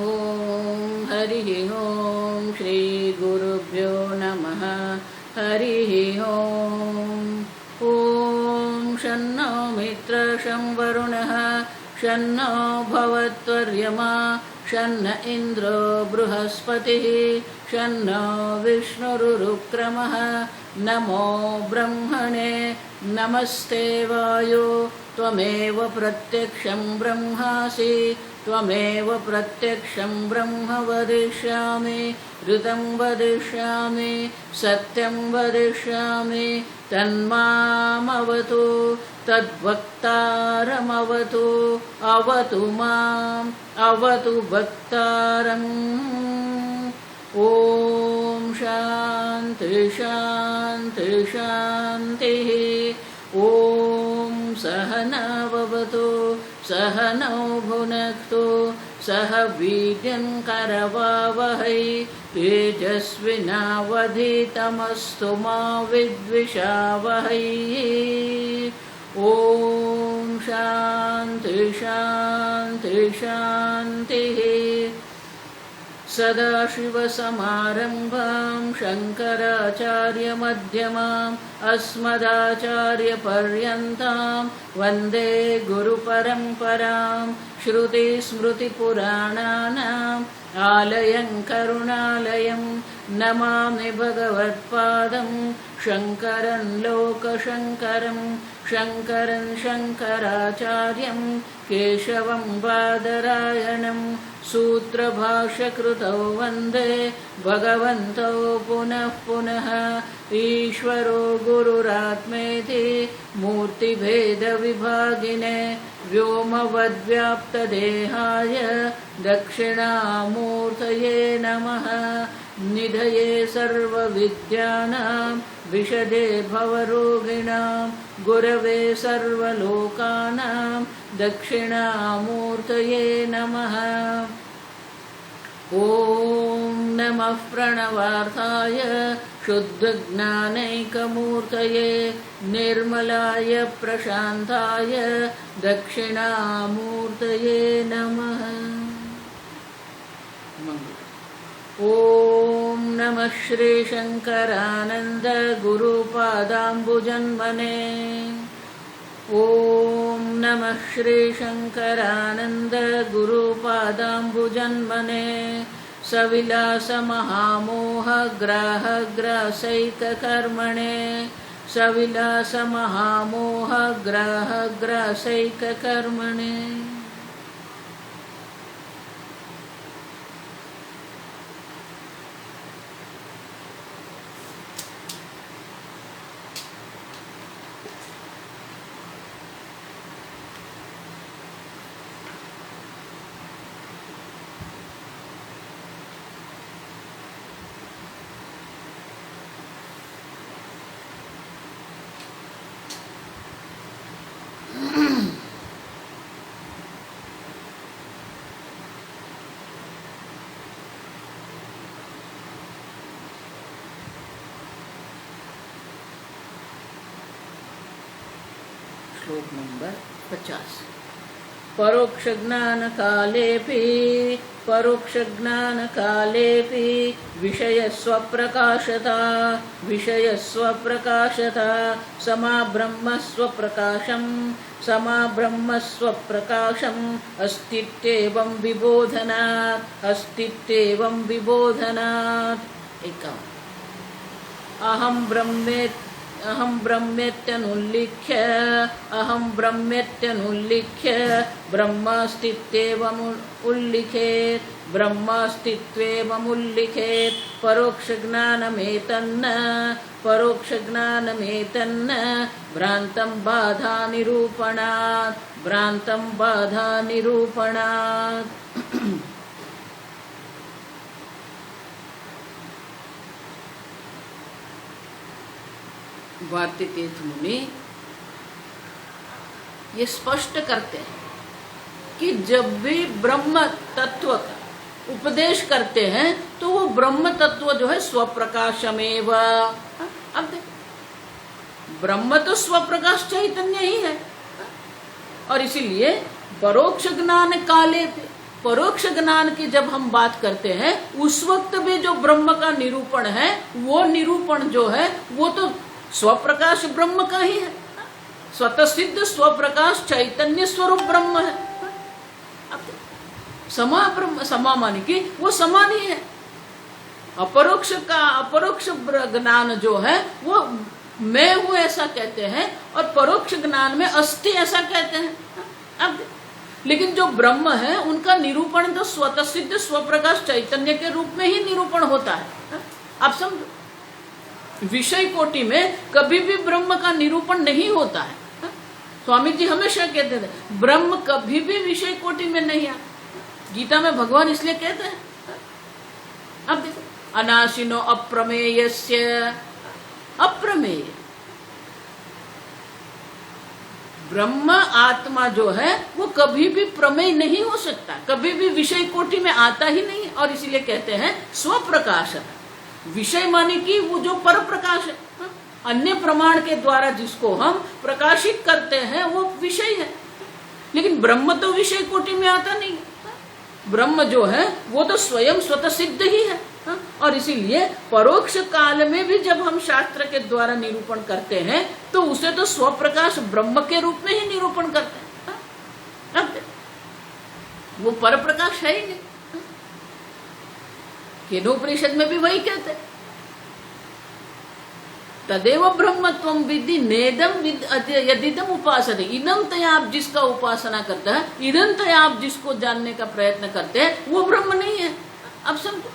ओम हरिः ओम श्री गुरुभ्यो नमः। हरिः ओम। ओम शन्नो मित्र शं वरुणः शन्नो भवत्वर्यमा शन्न इन्द्रो बृहस्पतिः शन्नो विष्णुरुक्रमः। नमो ब्रह्मणे नमस्ते वायो त्वमेव प्रत्यक्षं ब्रह्मासि त्वमेव प्रत्यक्षं ब्रह्म वदिष्यामि ऋतं वदिष्यामि सत्यं वदिष्यामि तन्मामवतु तद्वक्तारमवतु अवतु माम् अवतु वक्तारम्। ॐ शान्ति शान्ति शान्तिः। ॐ सहनाववतु सहनौ भुनक्तु सह वीर्यं करवावहै तेजस्विनावधीतमस्तु मा विद्विषावहै। ॐ शान्ति शान्ति शान्तिः। सदाशिवसमारम्भां शङ्कराचार्यमध्यमाम् अस्मदाचार्यपर्यन्तां वन्दे गुरुपरम्परां। श्रुतिस्मृतिपुराणानाम् आलयं करुणालयं नमामि भगवत्पादं शङ्करं लोकशङ्करं शङ्करं शङ्कराचार्यं केशवं बादरायणं सूत्रभाष्यकृतौ वन्दे भगवन्तौ पुनः पुनः। ईश्वरो गुरुरात्मेति मूर्तिभेदविभागिने व्योमवद्व्याप्तदेहाय दक्षिणामूर्तये नमः। निधये सर्वविद्यानां विशदे भवरोगिणां गुरवे सर्वलोकानां दक्षिणामूर्तये नमः। ॐ नमः प्रणवार्थाय शुद्धज्ञानैकमूर्तये निर्मलाय प्रशान्ताय दक्षिणामूर्तये नमः। ॐ नमः श्रीशङ्करानन्द गुरुपादाम्बुजन्मने। ॐ नमः श्रीशङ्करानन्द गुरुपादाम्बुजन्मने। सविलासमहामोहग्राहग्रासैककर्मणे सविलासमहामोहग्राहग्रासैककर्मणे। श्लोक नंबर 50। परोक्षज्ञानकालेऽपि विषयस्वप्रकाशता समाब्रह्मस्वप्रकाशम् अस्तित्वेवं विबोधनात्। अहं ब्रह्मेत्यनुल्लिख्य ब्रह्मास्तित्वेवमुल्लिखेत् परोक्षज्ञानमेतन्न भ्रान्तं बाधानिरूपणात्। भारती तीर्थ मुनि ये स्पष्ट करते हैं कि जब भी ब्रह्म तत्व का उपदेश करते हैं तो वो ब्रह्म तत्व जो है स्वप्रकाशमेव। अब ब्रह्म तो स्वप्रकाश चैतन्य ही है और इसीलिए परोक्ष ज्ञान काले पे परोक्ष ज्ञान की जब हम बात करते हैं उस वक्त भी जो ब्रह्म का निरूपण है, वो निरूपण जो है वो तो स्वप्रकाश ब्रह्म का ही है, स्वतः सिद्ध स्वप्रकाश चैतन्य स्वरूप ब्रह्म है। समा ब्रह्म, समा माने कि वो समान ही है। अपरोक्ष ज्ञान जो है वो मैं हूं ऐसा कहते हैं, और परोक्ष ज्ञान में अस्ति ऐसा कहते हैं। अब लेकिन जो ब्रह्म है उनका निरूपण तो स्वतः सिद्ध स्वप्रकाश चैतन्य के रूप में ही निरूपण होता है। आप समझो, विषय कोटि में कभी भी ब्रह्म का निरूपण नहीं होता है। स्वामी जी हमेशा कहते थे ब्रह्म कभी भी विषय कोटि में नहीं आ। गीता में भगवान इसलिए कहते हैं, अब देखो, अनाशिनो अप्रमेयस्य, अप्रमेय ब्रह्म आत्मा जो है वो कभी भी प्रमेय नहीं हो सकता, कभी भी विषय कोटि में आता ही नहीं, और इसीलिए कहते हैं स्वप्रकाश। विषय माने कि वो जो पर प्रकाश है, अन्य प्रमाण के द्वारा जिसको हम प्रकाशित करते हैं वो विषय है, लेकिन ब्रह्म तो विषय कोटि में आता नहीं। ब्रह्म जो है वो तो स्वयं स्वतः सिद्ध ही है, और इसीलिए परोक्ष काल में भी जब हम शास्त्र के द्वारा निरूपण करते हैं तो उसे तो स्वप्रकाश ब्रह्म के रूप में ही निरूपण करते हैं। अब वो पर प्रकाश है ही नहीं। केनोपनिषद में भी वही कहते हैं, तदेव ब्रह्मत्वं विद्धि नेदम यदिदम उपासते। इदम तया आप जिसका उपासना करता है, इदम तया आप जिसको जानने का प्रयत्न करते हैं, वो ब्रह्म नहीं है। अब समझो,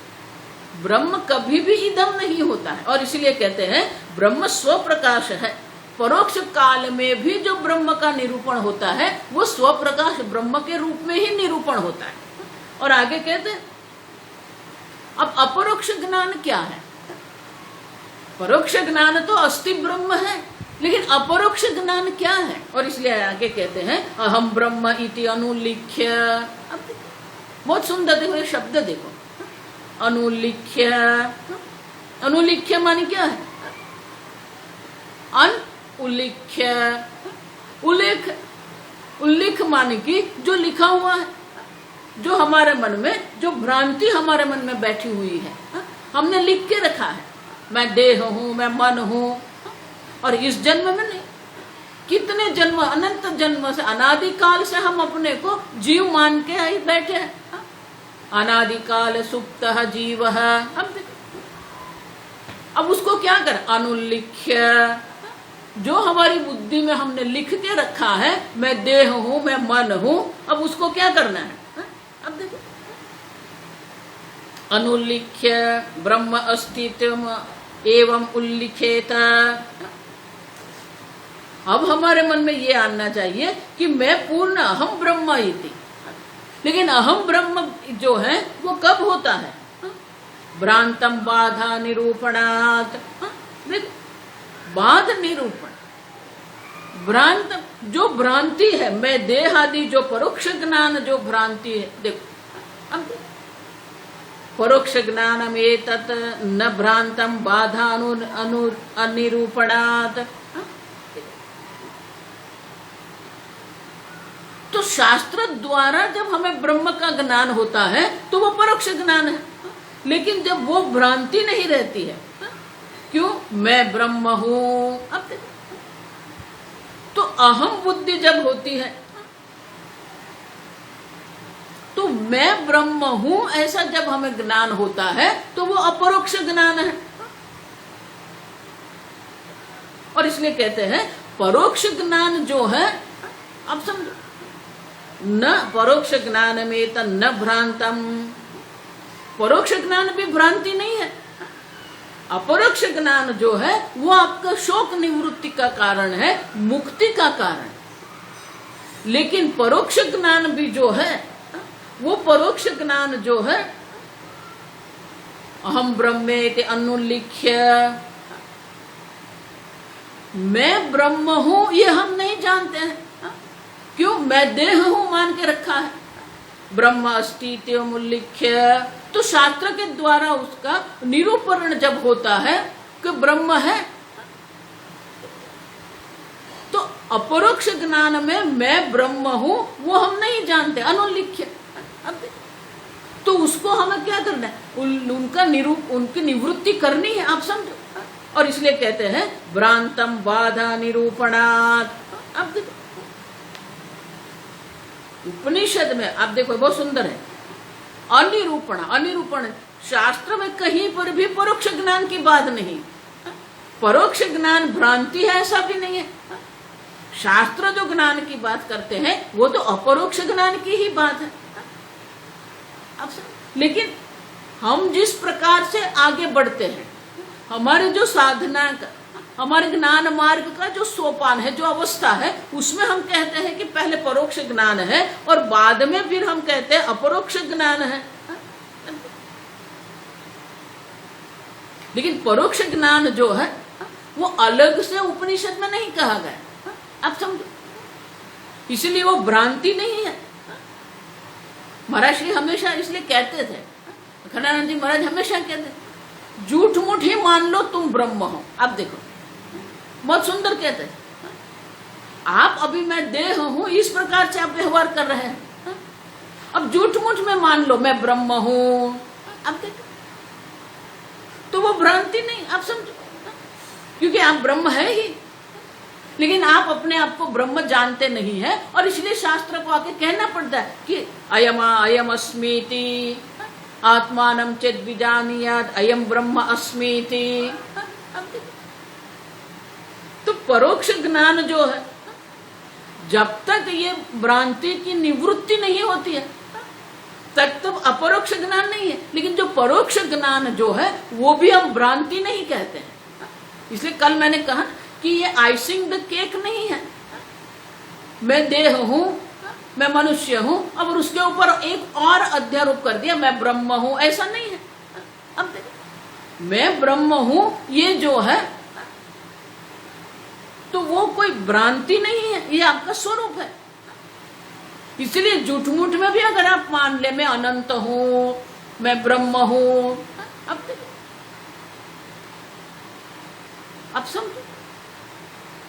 ब्रह्म कभी भी इदम नहीं होता है, और इसलिए कहते हैं ब्रह्म स्वप्रकाश है। परोक्ष काल में भी जो ब्रह्म का निरूपण होता है वो स्वप्रकाश ब्रह्म के रूप में ही निरूपण होता है। और आगे कहते हैं, अब अपरोक्ष ज्ञान क्या है? परोक्ष ज्ञान तो अस्ति ब्रह्म है, लेकिन अपरोक्ष ज्ञान क्या है? और इसलिए आगे कहते हैं अहम ब्रह्म इति अनुलिख्य। अब बहुत सुंदर देखो ये शब्द, देखो अनुलिख्य। अनुलिख्य माने क्या है? उल्लिख्य। उल्लेख, उल्लेख माने कि जो लिखा हुआ है, जो हमारे मन में, जो भ्रांति हमारे मन में बैठी हुई है, हमने लिख के रखा है, मैं देह हूं, मैं मन हूं, और इस जन्म में नहीं, कितने जन्म, अनंत जन्म से, अनादिकाल से हम अपने को जीव मान के आई बैठे हैं। अनादिकाल सुप्तः जीवः। अब उसको क्या कर? अनुलिख्य। जो हमारी बुद्धि में हमने लिख के रखा है, मैं देह हूं, मैं मन हूं, अब उसको क्या करना है? अब देखो, अनुलिख्य ब्रह्म अस्तित्व एवं उल्लिखेत। अब हमारे मन में ये आना चाहिए कि मैं पूर्ण अहम ब्रह्म इति। लेकिन अहम ब्रह्म जो है वो कब होता है? भ्रांतम बाधा निरूपणात्। देखो, बाध निरूपण, भ्रांत जो भ्रांति है, मैं देह आदि जो परोक्ष ज्ञान जो भ्रांति है, देखो अब परोक्ष ज्ञानम एतत् न भ्रांतम बाधा अनिरूपणात्। तो शास्त्र द्वारा जब हमें ब्रह्म का ज्ञान होता है तो वो परोक्ष ज्ञान है, लेकिन जब वो भ्रांति नहीं रहती है, क्यों? मैं ब्रह्म हूं। अब तो अहम बुद्धि जब होती है तो मैं ब्रह्म हूं ऐसा जब हमें ज्ञान होता है तो वो अपरोक्ष ज्ञान है। और इसलिए कहते हैं परोक्ष ज्ञान जो है, अब समझो, न परोक्ष ज्ञान में त न भ्रांतम। परोक्ष ज्ञान भी भ्रांति नहीं है। अपरोक्ष ज्ञान जो है वो आपका शोक निवृत्ति का कारण है, मुक्ति का कारण। लेकिन परोक्ष ज्ञान भी जो है, वो परोक्ष ज्ञान जो है, अहम ब्रह्मेति अनुलिख्य, मैं ब्रह्म हूं ये हम नहीं जानते हैं। क्यों? मैं देह हूं मान के रखा है। ब्रह्म अस्ति उल्लिख्य, तो शास्त्र के द्वारा उसका निरूपण जब होता है कि ब्रह्म है, तो अपरोक्ष ज्ञान में मैं ब्रह्म हूं वो हम नहीं जानते, अनुलिख्य। अब उसको हमें क्या करना है, उनकी निवृत्ति करनी है, आप समझो। और इसलिए कहते हैं भ्रांतम बाधा निरूपणात्। अब देखो उपनिषद में आप देखो बहुत सुंदर है, अनिरूपण शास्त्र में कहीं पर भी परोक्ष ज्ञान की बात नहीं। परोक्ष ज्ञान भ्रांति है ऐसा भी नहीं है। शास्त्र जो ज्ञान की बात करते हैं वो तो अपरोक्ष ज्ञान की ही बात है। लेकिन हम जिस प्रकार से आगे बढ़ते हैं, हमारे जो साधना का, हमारे ज्ञान मार्ग का जो सोपान है, जो अवस्था है, उसमें हम कहते हैं कि पहले परोक्ष ज्ञान है और बाद में फिर हम कहते हैं अपरोक्ष ज्ञान है। लेकिन परोक्ष ज्ञान जो है वो अलग से उपनिषद में नहीं कहा गया, आप समझो। इसलिए वो भ्रांति नहीं है। महाराज श्री हमेशा इसलिए कहते थे, खंडानंद जी महाराज हमेशा कहते थे, झूठ मूठ ही मान लो तुम ब्रह्म हो। आप देखो बहुत सुंदर कहते हैं, आप अभी मैं देह हूं इस प्रकार से आप व्यवहार कर रहे हैं, अब झूठ मूठ में मान लो मैं ब्रह्म हूं। अब देखो तो वो भ्रांति नहीं, आप समझो, क्योंकि आप ब्रह्म है ही, लेकिन आप अपने आप को ब्रह्म जानते नहीं है। और इसलिए शास्त्र को आके कहना पड़ता है कि अयम अस्मीति आत्मानं चेद विजानीयात् अयम ब्रह्म अस्मीति। तो परोक्ष ज्ञान जो है, जब तक ये भ्रांति की निवृत्ति नहीं होती है तब तक अपरोक्ष ज्ञान नहीं है। लेकिन जो परोक्ष ज्ञान जो है वो भी हम भ्रांति नहीं कहते हैं। इसलिए कल मैंने कहा कि ये आइसिंग द केक नहीं है, मैं देह हूं, मैं मनुष्य हूं, अब उसके ऊपर एक और अध्यारोप कर दिया मैं ब्रह्म हूं, ऐसा नहीं है। अब देखो मैं ब्रह्म हूं ये जो है तो वो कोई भ्रांति नहीं है, ये आपका स्वरूप है। इसलिए झूठ मूठ में भी अगर आप मान ले मैं अनंत हूं, मैं ब्रह्म हूं, अब देखो आप समझो,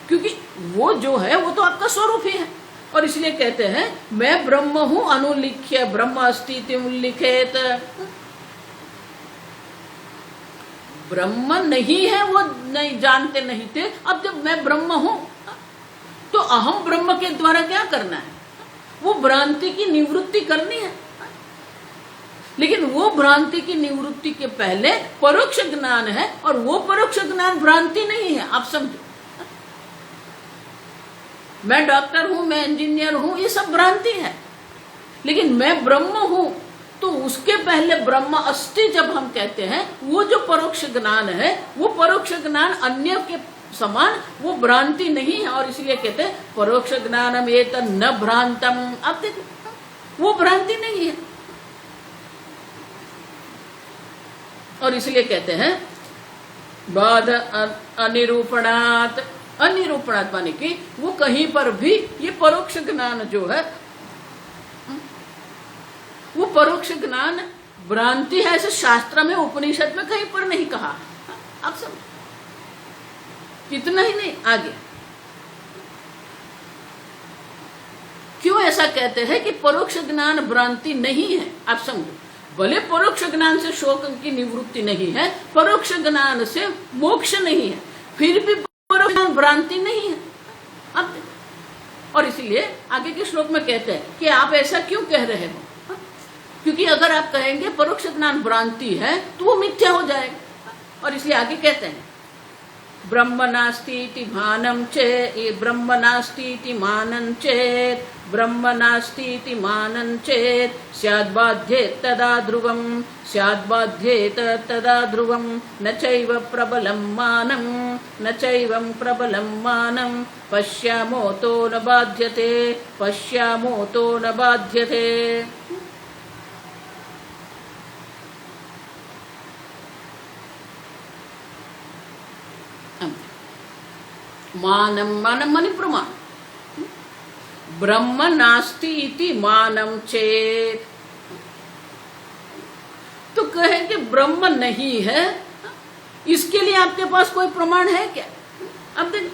क्योंकि वो जो है वो तो आपका स्वरूप ही है। और इसलिए कहते हैं मैं ब्रह्म हूं अनुलिख्य ब्रह्म अस्ति उल्लिखित। ब्रह्म नहीं है वो नहीं जानते नहीं थे, अब जब मैं ब्रह्म हूं तो अहम ब्रह्म के द्वारा क्या करना है, वो भ्रांति की निवृत्ति करनी है। लेकिन वो भ्रांति की निवृत्ति के पहले परोक्ष ज्ञान है, और वो परोक्ष ज्ञान भ्रांति नहीं है, आप समझो। मैं डॉक्टर हूं, मैं इंजीनियर हूं, ये सब भ्रांति है। लेकिन मैं ब्रह्म हूं तो उसके पहले ब्रह्म अस्ति जब हम कहते हैं, वो जो परोक्ष ज्ञान है वो परोक्ष ज्ञान अन्य के समान वो भ्रांति नहीं है। और इसलिए कहते हैं परोक्ष ज्ञानम एतत् न भ्रांतम। अब देखो वो भ्रांति नहीं है। और इसलिए कहते हैं बाध अनिरूपणात्। अनिरूपणात् माने कि वो कहीं पर भी ये परोक्ष ज्ञान जो है वो परोक्ष ज्ञान भ्रांति है, ऐसे शास्त्र में उपनिषद में कहीं पर नहीं कहा। आप समझ, इतना ही नहीं आगे क्यों ऐसा कहते हैं कि परोक्ष ज्ञान भ्रांति नहीं है। आप समझो, भले परोक्ष ज्ञान से शोक की निवृत्ति नहीं है, परोक्ष ज्ञान से मोक्ष नहीं है, फिर भी परोक्ष ज्ञान भ्रांति नहीं है। अब और इसीलिए आगे के श्लोक में कहते हैं कि आप ऐसा क्यों कह रहे हो, क्योंकि अगर आप कहेंगे परोक्ष ज्ञान भ्रांति है तो वो मिथ्या हो जाएगा। और इसलिए आगे कहते हैं ब्रह्म नास्ति इति भानं चेत्, ब्रह्म नास्ति इति मानं चेत्, ब्रह्म नास्ति इति मानं चेत् स्याद्बाध्येत तदा ध्रुवं, स्याद्बाध्येत तदा ध्रुवं, न चैव प्रबलं मानं, न चैवं प्रबलं मानं, पश्यामोतो न बाध्यते, पश्यामोतो न बाध्यते। मानम, मानम माने प्रमाण। ब्रह्म नास्ति इति मानम चेत, तो कहेंगे ब्रह्म नहीं है, इसके लिए आपके पास कोई प्रमाण है क्या? अब देख,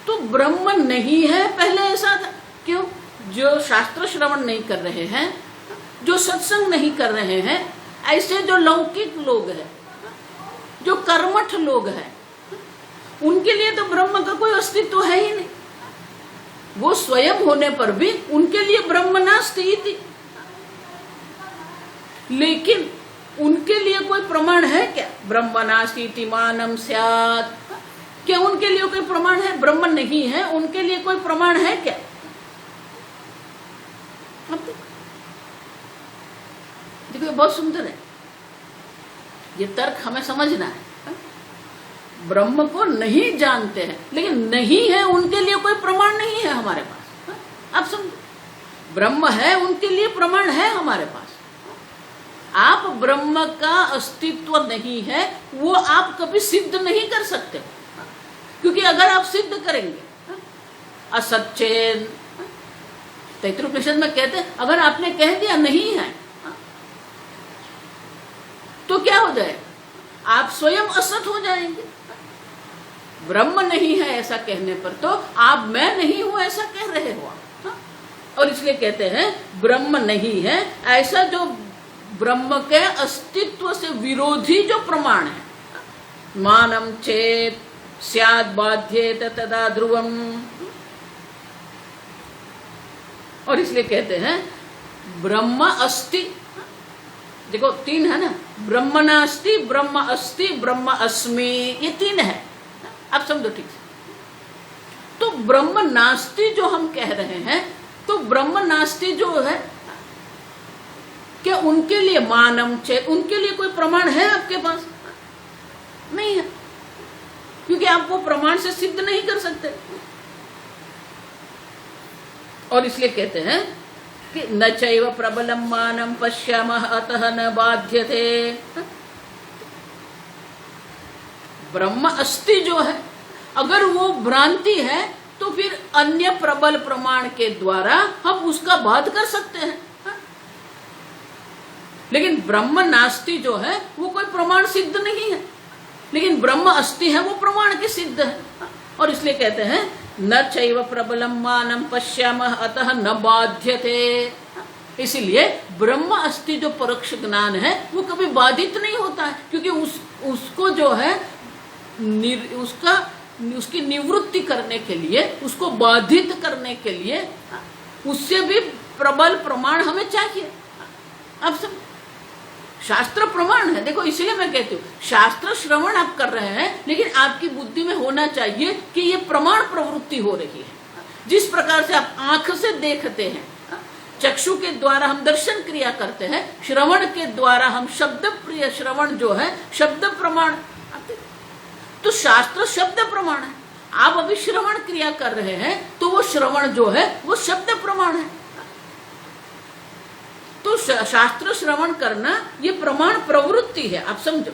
तो ब्रह्म नहीं है पहले ऐसा था, क्यों? जो शास्त्र श्रवण नहीं कर रहे हैं, जो सत्संग नहीं कर रहे हैं, ऐसे जो लौकिक लोग हैं, जो कर्मठ लोग हैं, उनके लिए तो ब्रह्म का कोई अस्तित्व है ही नहीं। वो स्वयं होने पर भी उनके लिए ब्रह्म नास्ति इति। लेकिन उनके लिए कोई प्रमाण है क्या? ब्रह्म नास्ति इति मानम स्यात्। क्या उनके लिए कोई प्रमाण है? ब्रह्म नहीं है, उनके लिए कोई प्रमाण है क्या? देखो बहुत सुंदर है ये तर्क, हमें समझना है। ब्रह्म को नहीं जानते हैं, लेकिन नहीं है उनके लिए कोई प्रमाण नहीं है हमारे पास। आप समझो, ब्रह्म है उनके लिए प्रमाण है हमारे पास। आप ब्रह्म का अस्तित्व नहीं है वो आप कभी सिद्ध नहीं कर सकते, क्योंकि अगर आप सिद्ध करेंगे असच्चेन, तैतृपनिषद में कहते हैं अगर आपने कह दिया नहीं है तो क्या हो जाए? आप स्वयं असत हो जाएंगे। ब्रह्म नहीं है ऐसा कहने पर तो आप मैं नहीं हूं ऐसा कह रहे हो आप। और इसलिए कहते हैं ब्रह्म नहीं है ऐसा जो ब्रह्म के अस्तित्व से विरोधी जो प्रमाण है, मानम चेत स्यात् बाध्येत तदा ध्रुवम। और इसलिए कहते हैं ब्रह्म अस्ति। देखो तीन है ना, ब्रह्म नास्ति, ब्रह्म अस्ति, ब्रह्म अस्मि, ये तीन है। आप समझो ठीक से। तो ब्रह्म नास्ति जो हम कह रहे हैं, तो ब्रह्म नास्ति जो है क्या उनके लिए मानम चेत, उनके लिए कोई प्रमाण है आपके पास? नहीं है, क्योंकि आप वो प्रमाण से सिद्ध नहीं कर सकते। और इसलिए कहते हैं कि न चैव प्रबलम मानम पश्यामः अतः न बाध्यते। ब्रह्म अस्ति जो है, अगर वो भ्रांति है तो फिर अन्य प्रबल प्रमाण के द्वारा हम उसका बाध कर सकते हैं। लेकिन ब्रह्म नास्ति जो है वो कोई प्रमाण सिद्ध नहीं है, लेकिन ब्रह्म अस्ति है वो प्रमाण के सिद्ध है। और इसलिए कहते हैं न चैव प्रबलम मानम पश्यामः अतः न बाध्यते। इसीलिए ब्रह्म अस्ति जो परोक्ष ज्ञान है वो कभी बाधित नहीं होता है, क्योंकि उसको जो है उसकी निवृत्ति करने के लिए, उसको बाधित करने के लिए उससे भी प्रबल प्रमाण हमें चाहिए। अब सब शास्त्र प्रमाण है। देखो इसलिए मैं कहती हूँ शास्त्र श्रवण आप कर रहे हैं, लेकिन आपकी बुद्धि में होना चाहिए कि ये प्रमाण प्रवृत्ति हो रही है। जिस प्रकार से आप आंख से देखते हैं, चक्षु के द्वारा हम दर्शन क्रिया करते हैं, श्रवण के द्वारा हम शब्द प्रिय श्रवण जो है शब्द प्रमाण, तो शास्त्र शब्द प्रमाण है। आप अभी श्रवण क्रिया कर रहे हैं तो वो श्रवण जो है वो शब्द प्रमाण है। तो शास्त्र श्रवण करना ये प्रमाण प्रवृत्ति है, आप समझो।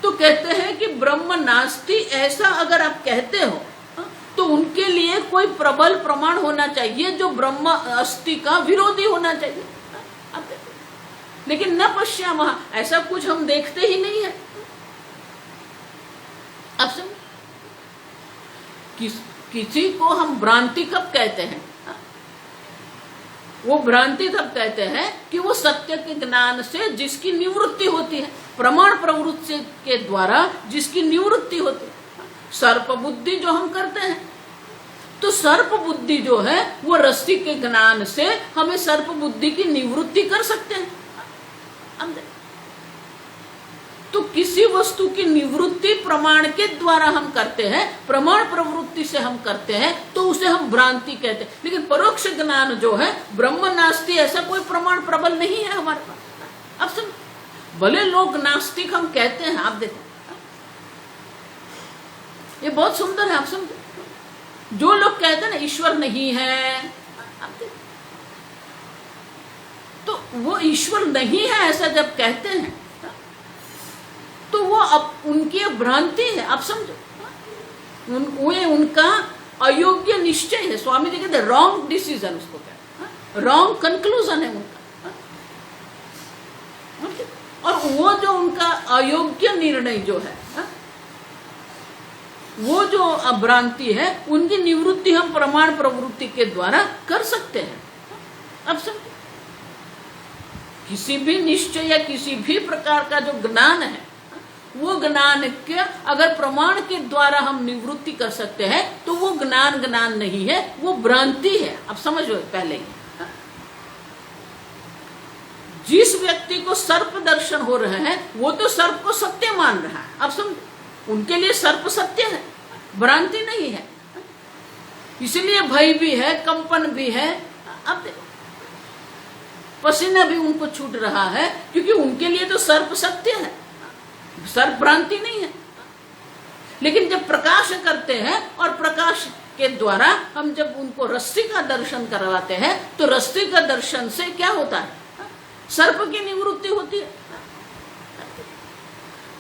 तो कहते हैं कि ब्रह्म नास्ति ऐसा अगर आप कहते हो तो उनके लिए कोई प्रबल प्रमाण होना चाहिए जो ब्रह्म अस्ति का विरोधी होना चाहिए। लेकिन न पश्यामः, ऐसा कुछ हम देखते ही नहीं है। अब समझ, किसी को हम भ्रांति कब कहते हैं? वो भ्रांति तब कहते हैं कि वो सत्य के ज्ञान से जिसकी निवृत्ति होती है, प्रमाण प्रवृत्ति के द्वारा जिसकी निवृत्ति होती है। सर्प बुद्धि जो हम करते हैं, तो सर्प बुद्धि जो है वो रस्सी के ज्ञान से हमें सर्प बुद्धि की निवृत्ति कर सकते हैं। तो किसी वस्तु की निवृत्ति प्रमाण के द्वारा हम करते हैं, प्रमाण प्रवृत्ति से हम करते हैं, तो उसे हम भ्रांति कहते हैं। लेकिन परोक्ष ज्ञान जो है ब्रह्म नास्ति, ऐसा कोई प्रमाण प्रबल नहीं है हमारे पास। अब सुन, भले लोग नास्तिक हम कहते हैं, आप देखो ये बहुत सुंदर है। आप समझो, जो लोग कहते हैं ना ईश्वर नहीं है, आप देखो तो वो ईश्वर नहीं है ऐसा जब कहते हैं तो वो अब उनकी भ्रांति है। आप समझो, उनका अयोग्य निश्चय है। स्वामी जी कहते हैं रॉन्ग डिसीजन, उसको कहते हैं रॉन्ग कंक्लूजन है उनका। और वो जो उनका अयोग्य निर्णय जो है वो जो भ्रांति है उनकी निवृत्ति हम प्रमाण प्रवृत्ति के द्वारा कर सकते हैं। अब समझो, किसी भी निश्चय या किसी भी प्रकार का जो ज्ञान है, वो ज्ञान के अगर प्रमाण के द्वारा हम निवृत्ति कर सकते हैं तो वो ज्ञान ज्ञान नहीं है, वो भ्रांति है। अब समझो पहले ही, जिस व्यक्ति को सर्प दर्शन हो रहे हैं वो तो सर्प को सत्य मान रहा है। अब समझो, उनके लिए सर्प सत्य है, भ्रांति नहीं है। इसलिए भय भी है, कंपन भी है। अब देखो, पसीना भी उनको छूट रहा है क्योंकि उनके लिए तो सर्प सत्य है, सर्प भ्रांति नहीं है। लेकिन जब प्रकाश करते हैं और प्रकाश के द्वारा हम जब उनको रस्सी का दर्शन करवाते हैं तो रस्सी का दर्शन से क्या होता है? सर्प की निवृत्ति होती है।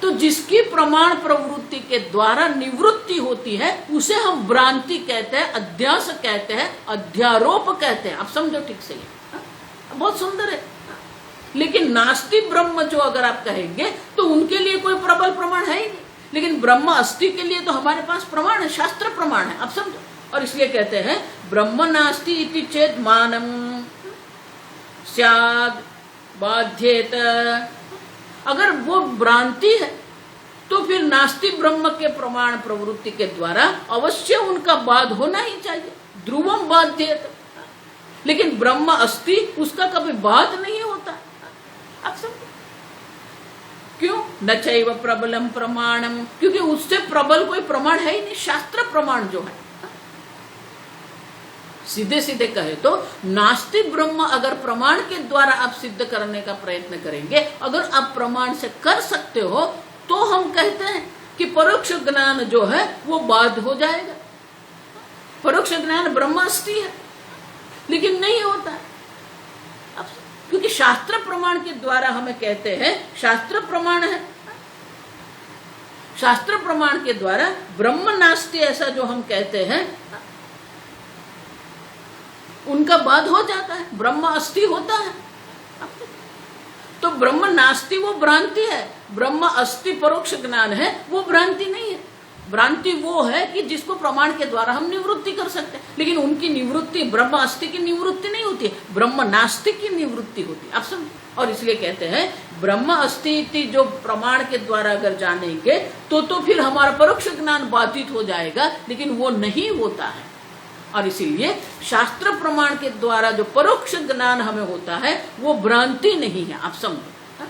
तो जिसकी प्रमाण प्रवृत्ति के द्वारा निवृत्ति होती है उसे हम भ्रांति कहते हैं, अध्यास कहते हैं, अध्यारोप कहते हैं। आप समझो ठीक से, बहुत सुंदर है। लेकिन नास्ति ब्रह्म जो अगर आप कहेंगे तो उनके लिए कोई प्रबल प्रमाण है ही नहीं। लेकिन ब्रह्म अस्थि के लिए तो हमारे पास प्रमाण है, शास्त्र प्रमाण है। आप समझो, और इसलिए कहते हैं ब्रह्म नास्ति इति चेत मानम स्याद बाध्येत। अगर वो भ्रांति है तो फिर नास्ति ब्रह्म के प्रमाण प्रवृत्ति के द्वारा अवश्य उनका बाध होना ही चाहिए, ध्रुवम बाध्येत। लेकिन ब्रह्म अस्थि, उसका कभी बाध नहीं होता। आप समझो क्यों? न चैव प्रबलम प्रमाणम, क्योंकि उससे प्रबल कोई प्रमाण है ही नहीं, शास्त्र प्रमाण जो है। सीधे सीधे कहे तो नास्ति ब्रह्म अगर प्रमाण के द्वारा आप सिद्ध करने का प्रयत्न करेंगे, अगर आप प्रमाण से कर सकते हो तो हम कहते हैं कि परोक्ष ज्ञान जो है वो बाध हो जाएगा। परोक्ष ज्ञान ब्रह्मास्ति है, लेकिन नहीं होता है। क्योंकि शास्त्र प्रमाण के द्वारा हमें कहते हैं, शास्त्र प्रमाण है, शास्त्र प्रमाण के द्वारा ब्रह्म नास्ति ऐसा जो हम कहते हैं उनका बाध हो जाता है, ब्रह्म अस्थि होता है। तो ब्रह्म नास्ति वो भ्रांति है, ब्रह्म अस्थि परोक्ष ज्ञान है, वो भ्रांति नहीं है। भ्रांति वो है कि जिसको प्रमाण के द्वारा हम निवृत्ति कर सकते हैं, लेकिन उनकी निवृत्ति ब्रह्म अस्थि की निवृत्ति नहीं होती, ब्रह्म नास्ति की निवृत्ति होती। आप समझ, और इसलिए कहते हैं ब्रह्म अस्ति जो प्रमाण के द्वारा अगर जानेंगे तो फिर हमारा परोक्ष ज्ञान बाधित हो जाएगा, लेकिन वो नहीं होता है। और इसीलिए शास्त्र प्रमाण के द्वारा जो परोक्ष ज्ञान हमें होता है वो भ्रांति नहीं है। आप समझो,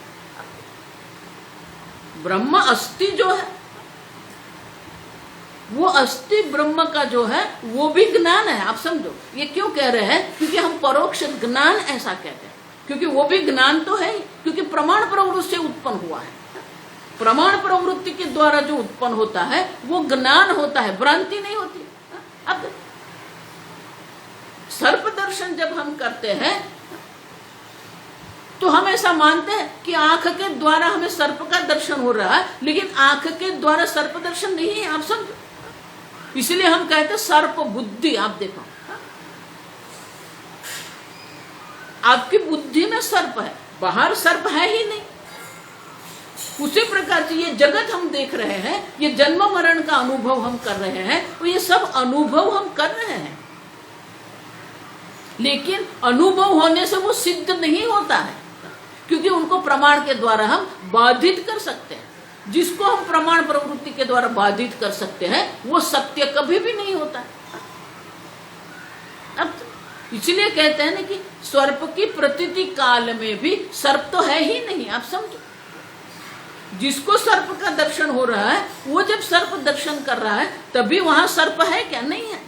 ब्रह्म अस्थि जो है वो अस्थि ब्रह्म का जो है वो भी ज्ञान है। आप समझो, ये क्यों कह रहे हैं? क्योंकि हम परोक्ष ज्ञान ऐसा कहते हैं, क्योंकि वो भी ज्ञान तो है, क्योंकि प्रमाण प्रवृत्ति से उत्पन्न हुआ है। प्रमाण प्रवृत्ति के द्वारा जो उत्पन्न होता है वो ज्ञान होता है, भ्रांति नहीं होती। अब सर्प दर्शन जब हम करते हैं तो हम ऐसा मानते हैं कि आंख के द्वारा हमें सर्प का दर्शन हो रहा है, लेकिन आंख के द्वारा सर्प दर्शन नहीं है। आप समझो, इसलिए हम कहते हैं सर्प बुद्धि। आप देखो, आपकी बुद्धि में सर्प है, बाहर सर्प है ही नहीं। उसी प्रकार से ये जगत हम देख रहे हैं, ये जन्म मरण का अनुभव हम कर रहे हैं, तो ये सब अनुभव हम कर रहे हैं, लेकिन अनुभव होने से वो सिद्ध नहीं होता है, क्योंकि उनको प्रमाण के द्वारा हम बाधित कर सकते हैं। जिसको हम प्रमाण प्रवृत्ति के द्वारा बाधित कर सकते हैं वो सत्य कभी भी नहीं होता है। अब इसलिए कहते हैं ना कि सर्प की प्रतीति काल में भी सर्प तो है ही नहीं। आप समझो, जिसको सर्प का दर्शन हो रहा है वो जब सर्प दर्शन कर रहा है तभी वहां सर्प है क्या? नहीं है।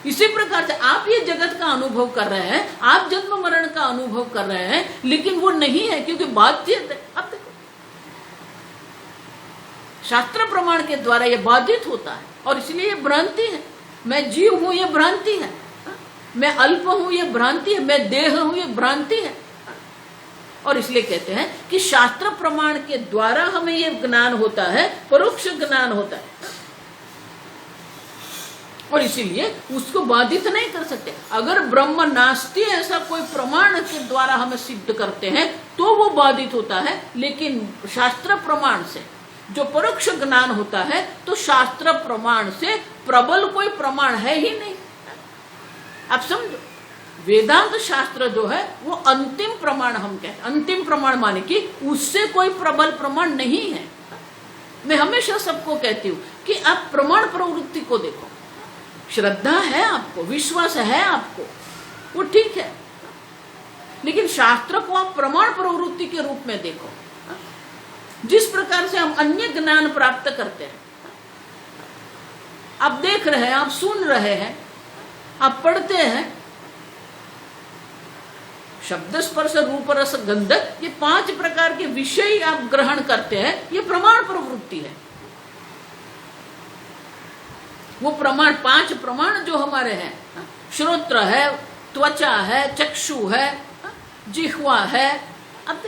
इसी प्रकार से आप ये जगत का अनुभव कर रहे हैं, आप जन्म मरण का अनुभव कर रहे हैं, लेकिन वो नहीं है क्योंकि बाधित है। अब देखो, शास्त्र प्रमाण के द्वारा ये बाधित होता है और इसलिए ये भ्रांति है। मैं जीव हूं, ये भ्रांति है। मैं अल्प हूं, ये भ्रांति है। मैं देह हूं, ये भ्रांति है। और इसलिए कहते हैं कि शास्त्र प्रमाण के द्वारा हमें ये ज्ञान होता है, परोक्ष ज्ञान होता है, और इसीलिए उसको बाधित नहीं कर सकते। अगर ब्रह्म नास्ति ऐसा कोई प्रमाण के द्वारा हमें सिद्ध करते हैं तो वो बाधित होता है, लेकिन शास्त्र प्रमाण से जो परोक्ष ज्ञान होता है तो शास्त्र प्रमाण से प्रबल कोई प्रमाण है ही नहीं। आप समझो, वेदांत शास्त्र जो है वो अंतिम प्रमाण हम कहते हैं। अंतिम प्रमाण माने कि उससे कोई प्रबल प्रमाण नहीं है। मैं हमेशा सबको कहती हूं कि आप प्रमाण प्रवृत्ति को देखो, श्रद्धा है आपको, विश्वास है आपको, वो ठीक है, लेकिन शास्त्र को आप प्रमाण प्रवृत्ति के रूप में देखो। जिस प्रकार से हम अन्य ज्ञान प्राप्त करते हैं, आप देख रहे हैं, आप सुन रहे हैं, आप पढ़ते हैं, शब्द स्पर्श रूप रस गंध, ये 5 प्रकार के विषय आप ग्रहण करते हैं, ये प्रमाण प्रवृत्ति है। वो प्रमाण 5 प्रमाण जो हमारे हैं, श्रोत्र है, त्वचा है, चक्षु है, जिह्वा है, अब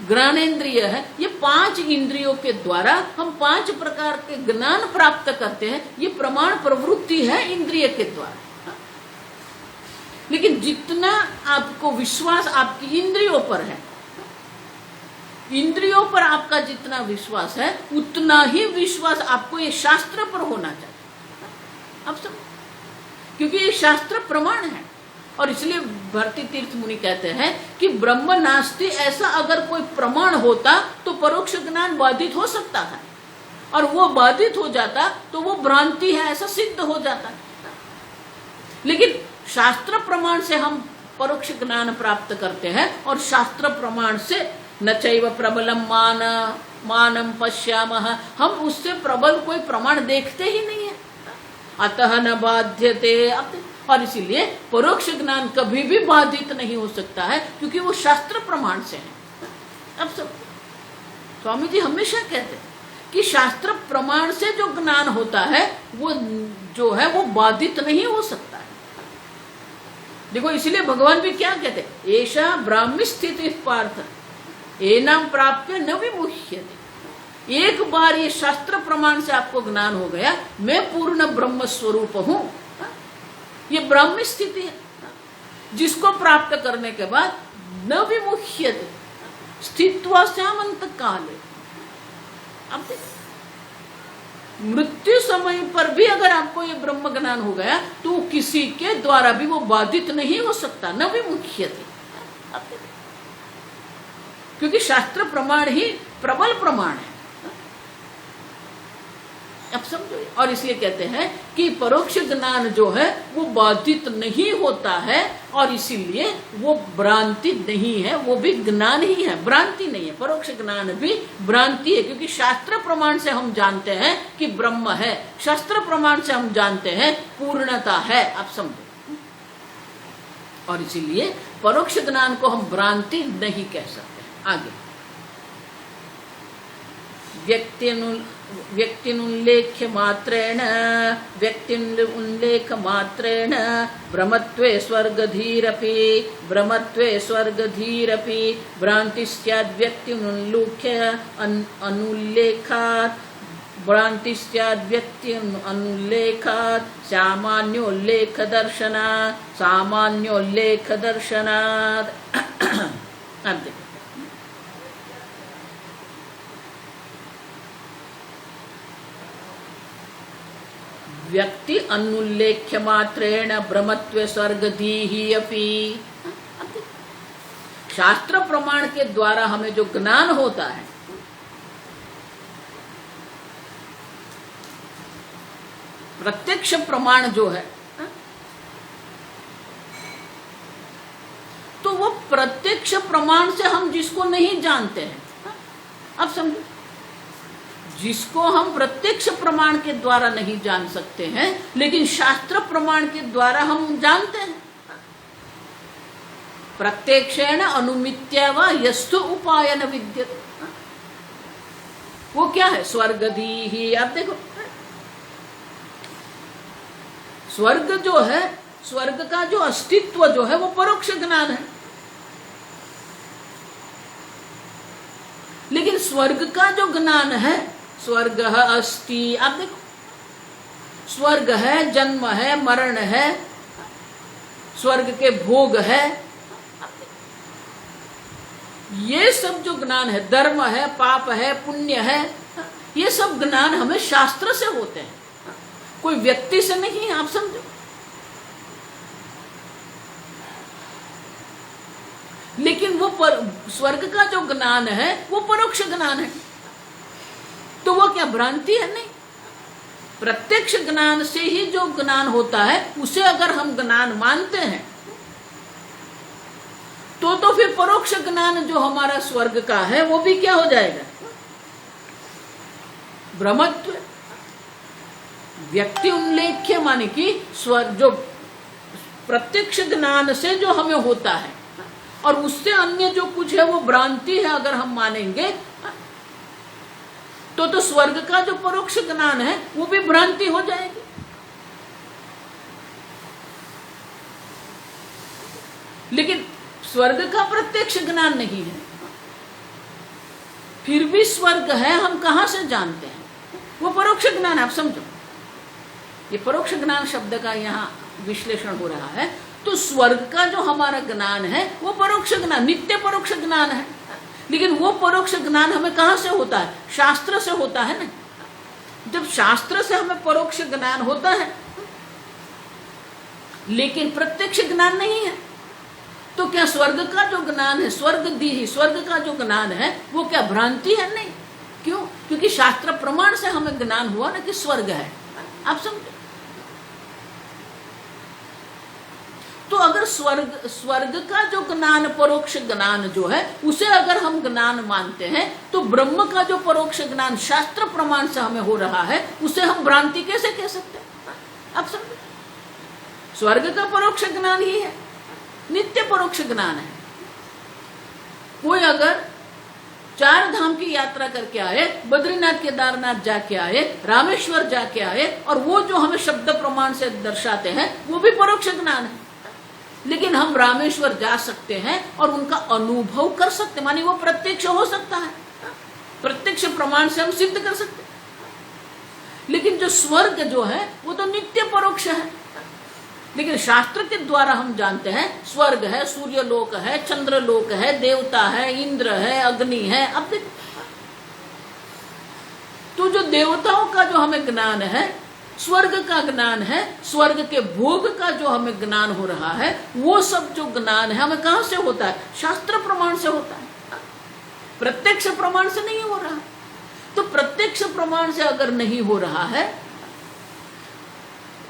ज्ञानेन्द्रिय है, ये 5 इंद्रियों के द्वारा हम 5 प्रकार के ज्ञान प्राप्त करते हैं। ये प्रमाण प्रवृत्ति है इंद्रिय के द्वारा। लेकिन जितना आपको विश्वास आपकी इंद्रियों पर है, इंद्रियों पर आपका जितना विश्वास है, उतना ही विश्वास आपको ये शास्त्र पर होना चाहिए। अब सब, क्योंकि ये शास्त्र प्रमाण है। और इसलिए भरती तीर्थ मुनि कहते हैं कि ब्रह्म नास्ति ऐसा अगर कोई प्रमाण होता तो परोक्ष ज्ञान बाधित हो सकता था, और वो बाधित हो जाता तो वो भ्रांति है ऐसा सिद्ध हो जाता। लेकिन शास्त्र प्रमाण से हम परोक्ष ज्ञान प्राप्त करते हैं, और शास्त्र प्रमाण से न चैव प्रबलम मानम पश्यामः, हम उससे प्रबल कोई प्रमाण देखते ही नहीं है। अतः न बाध्यते, और इसीलिए परोक्ष ज्ञान कभी भी बाधित नहीं हो सकता है, क्योंकि वो शास्त्र प्रमाण से है। अब सब स्वामी जी हमेशा कहते हैं कि शास्त्र प्रमाण से जो ज्ञान होता है वो जो है वो बाधित नहीं हो सकता है। देखो, इसलिए भगवान भी क्या कहते हैं, एषा ब्राह्मी स्थिति पार्थ एनाम प्राप्य न विमुह्यते। एक बार ये शास्त्र प्रमाण से आपको ज्ञान हो गया, मैं पूर्ण ब्रह्म स्वरूप हूं, ये ब्राह्मी स्थिति है, जिसको प्राप्त करने के बाद न विमुह्यते स्थित्वा स्यामंत काले। अब मृत्यु समय पर भी अगर आपको ये ब्रह्म ज्ञान हो गया तो किसी के द्वारा भी वो बाधित नहीं हो सकता, न विमुह्यते, क्योंकि शास्त्र प्रमाण ही प्रबल प्रमाण है। अब समझो, और इसलिए कहते हैं कि परोक्ष ज्ञान जो है वो बाधित नहीं होता है, और इसीलिए वो भ्रांति नहीं है, वो भी ज्ञान ही है, भ्रांति नहीं है। परोक्ष ज्ञान भी भ्रांति है, क्योंकि शास्त्र प्रमाण से हम जानते हैं कि ब्रह्म है, शास्त्र प्रमाण से हम जानते हैं पूर्णता है। आप समझो, और इसीलिए परोक्ष ज्ञान को हम भ्रांति नहीं कह सकते। आगे व्यक्तिनुल्लेख्य मात्रेण भ्रमत्वे स्वर्गधीरपि भ्रांति स्याद् व्यक्तिनुल्लेख्य अनुल्लेखात् भ्रांति स्याद् व्यक्तिनुल्लेखात् सामान्योल्लेख दर्शनात्। अब देखो, व्यक्ति अनुल्लेख्य मात्रेण ब्रह्मत्व स्वर्गधीहि अपि। शास्त्र प्रमाण के द्वारा हमें जो ज्ञान होता है, प्रत्यक्ष प्रमाण जो है, तो वो प्रत्यक्ष प्रमाण से हम जिसको नहीं जानते हैं, अब समझो, जिसको हम प्रत्यक्ष प्रमाण के द्वारा नहीं जान सकते हैं, लेकिन शास्त्र प्रमाण के द्वारा हम जानते हैं। प्रत्यक्षेण अनुमित्या वा यस्तु उपायन विद्यते, वो क्या है, स्वर्गधीहि। आप देखो, स्वर्ग जो है, स्वर्ग का जो अस्तित्व जो है वो परोक्ष ज्ञान है, लेकिन स्वर्ग का जो ज्ञान है, स्वर्ग अस्ति। आप देखो, स्वर्ग है, जन्म है, मरण है, स्वर्ग के भोग है, ये सब जो ज्ञान है, धर्म है, पाप है, पुण्य है, ये सब ज्ञान हमें शास्त्र से होते हैं, कोई व्यक्ति से नहीं है। आप समझो, लेकिन वो स्वर्ग का जो ज्ञान है वो परोक्ष ज्ञान है, तो वो क्या भ्रांति है? नहीं। प्रत्यक्ष ज्ञान से ही जो ज्ञान होता है उसे अगर हम ज्ञान मानते हैं तो फिर परोक्ष ज्ञान जो हमारा स्वर्ग का है वो भी क्या हो जाएगा? ब्रह्मत्व। व्यक्ति उल्लेख्य माने कि स्वर्ग जो प्रत्यक्ष ज्ञान से जो हमें होता है और उससे अन्य जो कुछ है वो भ्रांति है अगर हम मानेंगे तो स्वर्ग का जो परोक्ष ज्ञान है वो भी भ्रांति हो जाएगी। लेकिन स्वर्ग का प्रत्यक्ष ज्ञान नहीं है, फिर भी स्वर्ग है, हम कहां से जानते हैं? वो परोक्ष ज्ञान है। आप समझो, ये परोक्ष ज्ञान शब्द का यहाँ विश्लेषण हो रहा है। तो स्वर्ग का जो हमारा ज्ञान है वो परोक्ष ज्ञान, नित्य परोक्ष ज्ञान है। लेकिन वो परोक्ष ज्ञान हमें कहां से होता है? शास्त्र से होता है ना। जब शास्त्र से हमें परोक्ष ज्ञान होता है लेकिन प्रत्यक्ष ज्ञान नहीं है, तो क्या स्वर्ग का जो ज्ञान है, स्वर्ग का जो ज्ञान है वो क्या भ्रांति है? नहीं। क्यों? क्योंकि शास्त्र प्रमाण से हमें ज्ञान हुआ ना कि स्वर्ग है। आप समझो, तो अगर स्वर्ग का जो ज्ञान, परोक्ष ज्ञान जो है उसे अगर हम ज्ञान मानते हैं तो ब्रह्म का जो परोक्ष ज्ञान शास्त्र प्रमाण से हमें हो रहा है उसे हम भ्रांति कैसे कह सकते हैं? आप समझो, स्वर्ग का परोक्ष ज्ञान ही है, नित्य परोक्ष ज्ञान है। कोई अगर 4 धाम की यात्रा करके आए, बद्रीनाथ केदारनाथ जाके आए, रामेश्वर जाके आए, और वो जो हमें शब्द प्रमाण से दर्शाते हैं वो भी परोक्ष ज्ञान है। लेकिन हम रामेश्वर जा सकते हैं और उनका अनुभव कर सकते, मानी वो प्रत्यक्ष हो सकता है, प्रत्यक्ष प्रमाण से हम सिद्ध कर सकते हैं। लेकिन जो स्वर्ग जो है वो तो नित्य परोक्ष है। लेकिन शास्त्र के द्वारा हम जानते हैं स्वर्ग है, सूर्यलोक है, चंद्रलोक है, देवता है, इंद्र है, अग्नि है। अब तो जो देवताओं का जो हमें ज्ञान है, स्वर्ग का ज्ञान है, स्वर्ग के भोग का जो हमें ज्ञान हो रहा है, वो सब जो ज्ञान है हमें कहां से होता है? शास्त्र प्रमाण से होता है, प्रत्यक्ष प्रमाण से नहीं हो रहा। तो प्रत्यक्ष प्रमाण से अगर नहीं हो रहा है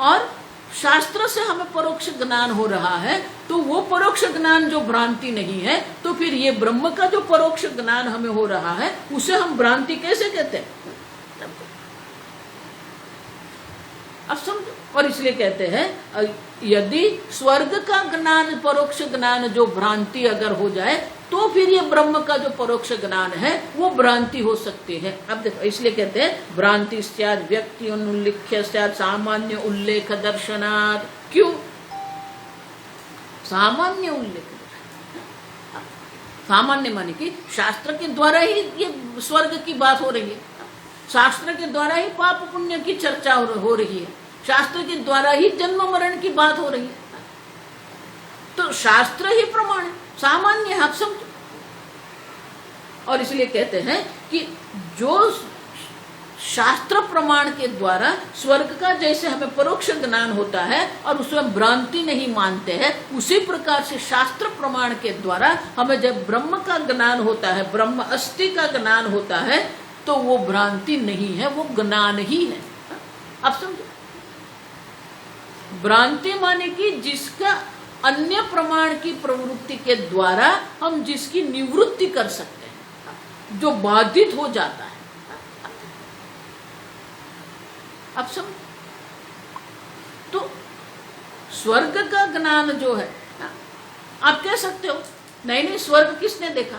और शास्त्र से हमें परोक्ष ज्ञान हो रहा है, तो वो परोक्ष ज्ञान जो भ्रांति नहीं है, तो फिर ये ब्रह्म का जो परोक्ष ज्ञान हमें हो रहा है उसे हम भ्रांति कैसे कहते हैं? अब समझो। और इसलिए कहते हैं यदि स्वर्ग का ज्ञान, परोक्ष ज्ञान जो भ्रांति अगर हो जाए तो फिर ये ब्रह्म का जो परोक्ष ज्ञान है वो भ्रांति हो सकती है। अब देखो, इसलिए कहते हैं भ्रांति स्यात् व्यक्ति अनुल्लिख्य स्यात् सामान्य उल्लेख दर्शनात्। क्यों सामान्य उल्लेख? सामान्य माने कि शास्त्र के द्वारा ही ये स्वर्ग की बात हो रही है, शास्त्र के द्वारा ही पाप पुण्य की चर्चा हो रही है, शास्त्र के द्वारा ही जन्म मरण की बात हो रही है। तो शास्त्र ही प्रमाण है, सामान्य है। आप समझो। और इसलिए कहते हैं कि जो शास्त्र प्रमाण के द्वारा स्वर्ग का जैसे हमें परोक्ष ज्ञान होता है और उसमें भ्रांति नहीं मानते हैं, उसी प्रकार से शास्त्र प्रमाण के द्वारा हमें जब ब्रह्म का ज्ञान होता है, ब्रह्म अस्थि का ज्ञान होता है, तो वो भ्रांति नहीं है, वो ज्ञान ही है। अब समझो, भ्रांति माने कि जिसका अन्य प्रमाण की प्रवृत्ति के द्वारा हम जिसकी निवृत्ति कर सकते हैं, जो बाधित हो जाता है। अब समझो, तो स्वर्ग का ज्ञान जो है, आप कह सकते हो नहीं स्वर्ग किसने देखा?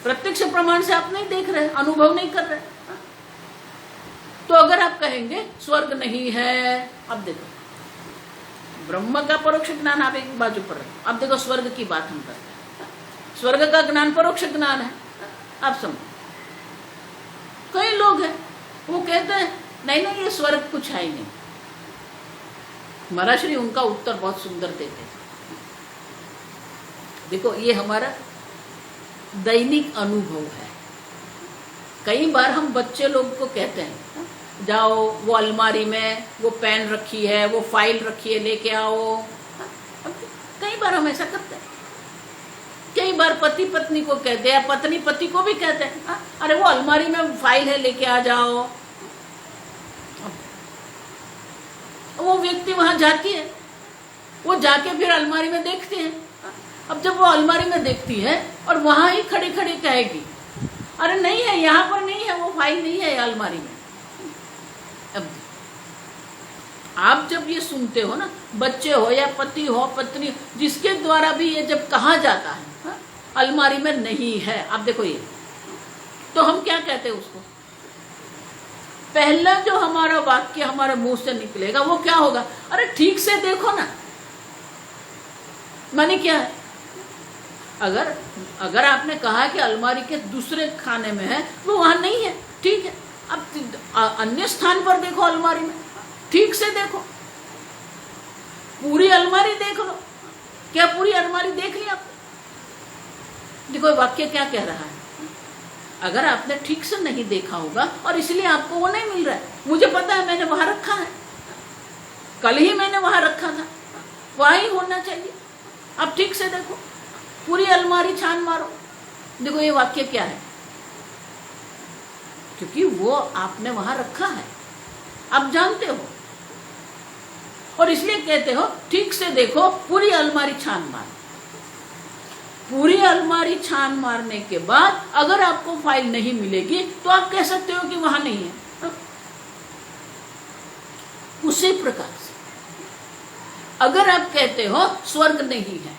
प्रत्यक्ष प्रमाण से आप नहीं देख रहे, अनुभव नहीं कर रहे। तो अगर आप कहेंगे स्वर्ग नहीं है, अब देखो ब्रह्म का परोक्ष ज्ञान आप एक बाजू पर रखें, अब देखो स्वर्ग की बात हम करते हैं। स्वर्ग का ज्ञान परोक्ष ज्ञान है। आप समझो, कई लोग हैं वो कहते हैं नहीं ये स्वर्ग कुछ है ही नहीं। महाराज श्री उनका उत्तर बहुत सुंदर देते थे। देखो ये हमारा दैनिक अनुभव है। कई बार हम बच्चे लोग को कहते हैं, जाओ वो अलमारी में वो पेन रखी है, वो फाइल रखी है, लेके आओ। कई बार हम ऐसा करते हैं। कई बार पति पत्नी को कहते हैं, पत्नी पति को भी कहते हैं, अरे वो अलमारी में फाइल है, लेके आ जाओ। वो व्यक्ति वहां जाती है, वो जाके फिर अलमारी में देखती है। अब जब वो अलमारी में देखती है और वहां ही खड़ी खड़ी कहेगी, अरे नहीं है, यहाँ पर नहीं है, वो फाइल नहीं है अलमारी में। अब आप जब ये सुनते हो ना, बच्चे हो या पति हो पत्नी, जिसके द्वारा भी ये जब कहा जाता है अलमारी में नहीं है, आप देखो ये, तो हम क्या कहते हैं उसको? पहला जो हमारा वाक्य हमारे मुंह से निकलेगा वो क्या होगा? अरे ठीक से देखो ना। माने क्या है? अगर आपने कहा कि अलमारी के दूसरे खाने में है, वो वहां नहीं है, ठीक है, अब अन्य स्थान पर देखो, अलमारी में ठीक से देखो, पूरी अलमारी देख लो। क्या पूरी अलमारी देख ली आपने? देखो वाक्य क्या कह रहा है। अगर आपने ठीक से नहीं देखा होगा और इसलिए आपको वो नहीं मिल रहा है, मुझे पता है, मैंने वहां रखा है, कल ही मैंने वहां रखा था, वहां ही होना चाहिए। आप ठीक से देखो, पूरी अलमारी छान मारो। देखो ये वाक्य क्या है? क्योंकि वो आपने वहां रखा है, आप जानते हो, और इसलिए कहते हो ठीक से देखो, पूरी अलमारी छान मारो। पूरी अलमारी छान मारने के बाद अगर आपको फाइल नहीं मिलेगी तो आप कह सकते हो कि वहां नहीं है। उसी प्रकार से अगर आप कहते हो स्वर्ग नहीं है,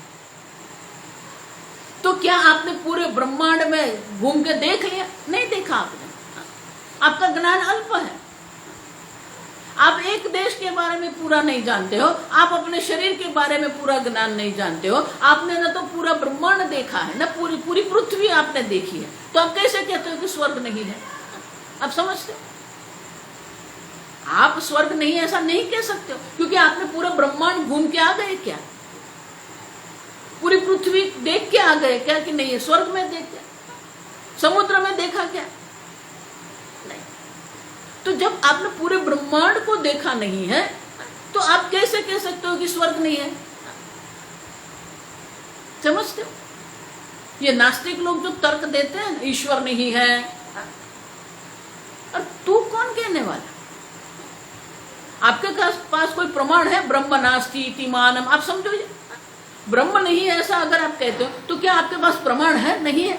तो क्या आपने पूरे ब्रह्मांड में घूम के देख लिया? नहीं देखा आपने, आपका ज्ञान अल्प है। आप एक देश के बारे में पूरा नहीं जानते हो, आप अपने शरीर के बारे में पूरा ज्ञान नहीं जानते हो, आपने ना तो पूरा ब्रह्मांड देखा है, ना पूरी पूरी पृथ्वी आपने देखी है, तो आप कैसे कहते हो कि स्वर्ग नहीं है? आप समझते हो? आप स्वर्ग नहीं ऐसा नहीं कह सकते हो, क्योंकि आपने पूरा ब्रह्मांड घूम के आ गए क्या? पूरी पृथ्वी देख के आ गए क्या कि नहीं? स्वर्ग में देख के, समुद्र में देखा क्या? नहीं। तो जब आपने पूरे ब्रह्मांड को देखा नहीं है, तो आप कैसे कह सकते हो कि स्वर्ग नहीं है? समझते हो? ये नास्तिक लोग जो तर्क देते हैं ईश्वर नहीं है, और तू कौन कहने वाला? आपके पास कोई प्रमाण है? ब्रह्म नास्ति इति मानम, आप समझो, ब्रह्म नहीं है ऐसा अगर आप कहते हो, तो क्या आपके पास प्रमाण है? नहीं है।